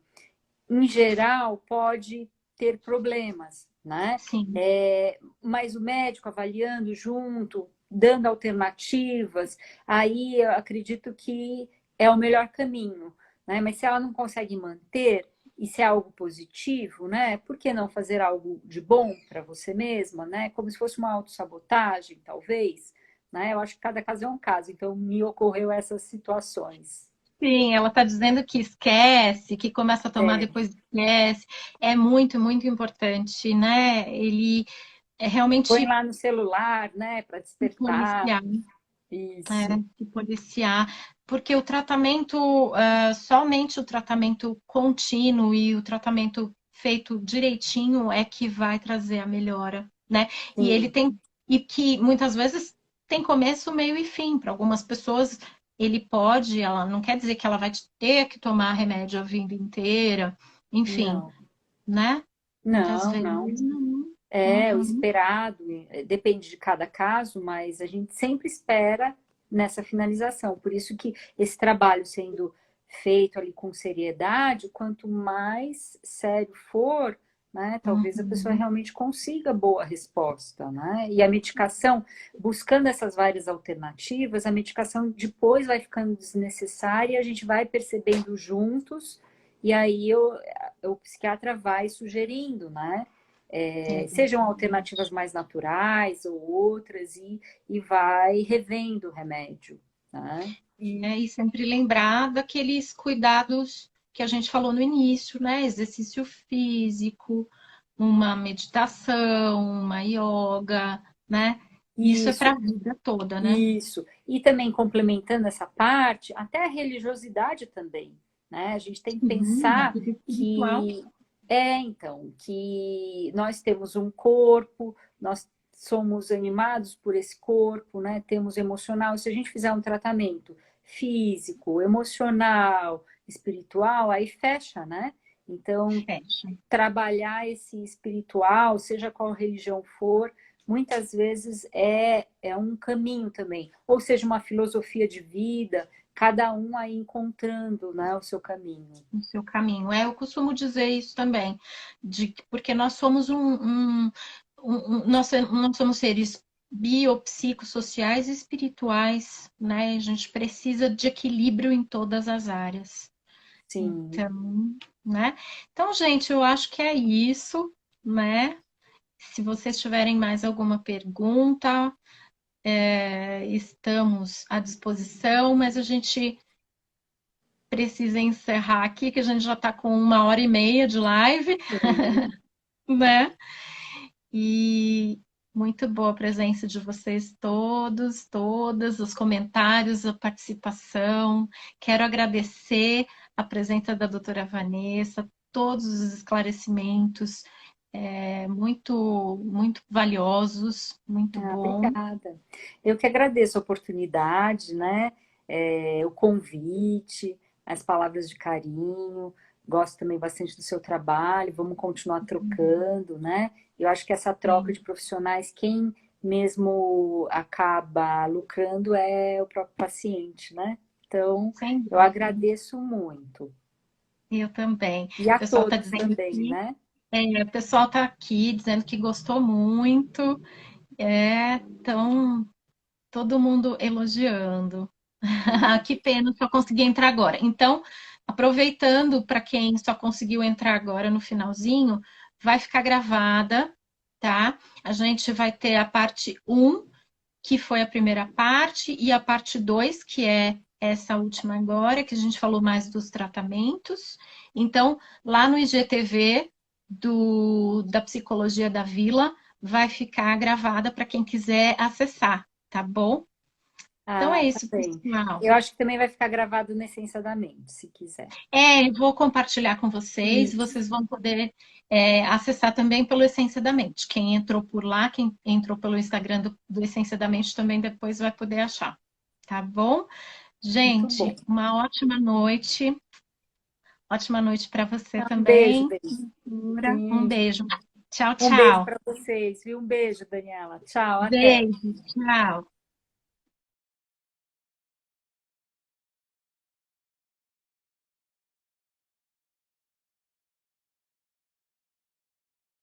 em geral, pode ter problemas, né? Sim, Mas o médico avaliando junto, dando alternativas, aí eu acredito que é o melhor caminho, né? Mas se ela não consegue manter, e se é algo positivo, né? Por que não fazer algo de bom para você mesma, né? Como se fosse uma autossabotagem, talvez, né? Eu acho que cada caso é um caso, então me ocorreu essas situações. sim, ela está dizendo que esquece, que começa a tomar É, depois esquece. É muito, muito importante, né? Ele é põe realmente lá no celular, né, para despertar. policiar. Isso. Se policiar, porque o tratamento, somente o tratamento contínuo e o tratamento feito direitinho é que vai trazer a melhora, né? E ele Sim, tem, e que muitas vezes tem começo, meio e fim. Para algumas pessoas, ele pode, ela não quer dizer que ela vai ter que tomar remédio a vida inteira, enfim, não, né? Muitas não, não. vezes não. É o Uhum. esperado, depende de cada caso, mas a gente sempre espera nessa finalização. Por isso que esse trabalho sendo feito ali com seriedade, quanto mais sério for, né, talvez a pessoa Uhum. realmente consiga boa resposta, né? E a medicação, buscando essas várias alternativas, a medicação depois vai ficando desnecessária e a gente vai percebendo juntos, e aí o psiquiatra vai sugerindo, né? Sejam alternativas mais naturais ou outras, e vai revendo o remédio. Né? E sempre lembrar daqueles cuidados que a gente falou no início, né? Exercício físico, uma meditação, uma yoga, né? Isso é para Isso, a vida toda, né? isso. E também complementando essa parte, até a religiosidade também. Né? A gente tem que Sim, a pensar vida espiritual. que então, que nós temos um corpo, nós somos animados por esse corpo, né? Temos emocional. Se a gente fizer um tratamento físico, emocional, espiritual, aí fecha, né? Então, Fecha. trabalhar esse espiritual, seja qual religião for, muitas vezes é um caminho também. Ou seja, uma filosofia de vida, cada um aí encontrando, né, o seu caminho. No seu caminho. Eu costumo dizer isso também, porque nós somos nós somos seres biopsicossociais e espirituais, né? A gente precisa de equilíbrio em todas as áreas. Sim. Então, né? Então, gente, eu acho que é isso, né? Se vocês tiverem mais alguma pergunta, estamos à disposição, mas a gente precisa encerrar aqui, que a gente já está com 1 hora e meia de live, Sim. né? E muito boa a presença de vocês todos, todas, os comentários, a participação. Quero agradecer a presença da doutora Vanessa, todos os esclarecimentos, muito, muito valiosos, muito bom. Obrigada. Eu que agradeço a oportunidade, né? o convite, as palavras de carinho. Gosto também bastante do seu trabalho, vamos continuar trocando, né? Eu acho que essa troca Sim, de profissionais, quem mesmo acaba lucrando é o próprio paciente, né? Então, sem eu dúvida. agradeço muito. Eu também. E O a pessoal está todos dizendo também, aqui, né? o pessoal está aqui dizendo que gostou muito. Então, todo mundo elogiando. Hum, Que pena, só consegui entrar agora. Então, aproveitando para quem só conseguiu entrar agora no finalzinho, vai ficar gravada, tá? A gente vai ter a parte um, que foi a primeira parte, e a parte 2, que é essa última agora, que a gente falou mais dos tratamentos. Então, lá no IGTV da Psicologia da Vila, vai ficar gravada para quem quiser acessar, tá bom? Então é Ah, tá isso, bem. pessoal. Eu acho que também vai ficar gravado na Essência da Mente, se quiser. Eu vou compartilhar com vocês, Isso. vocês vão poder acessar também pelo Essência da Mente. Quem entrou por lá, quem entrou pelo Instagram do Essência da Mente também depois vai poder achar, tá bom? Muito bom. Gente, uma ótima noite para você Um beijo, também. beijo. Um Sim. beijo. Tchau, Um beijo tchau. para vocês, viu? Um beijo, Daniela. Tchau, até. Beijo, tchau.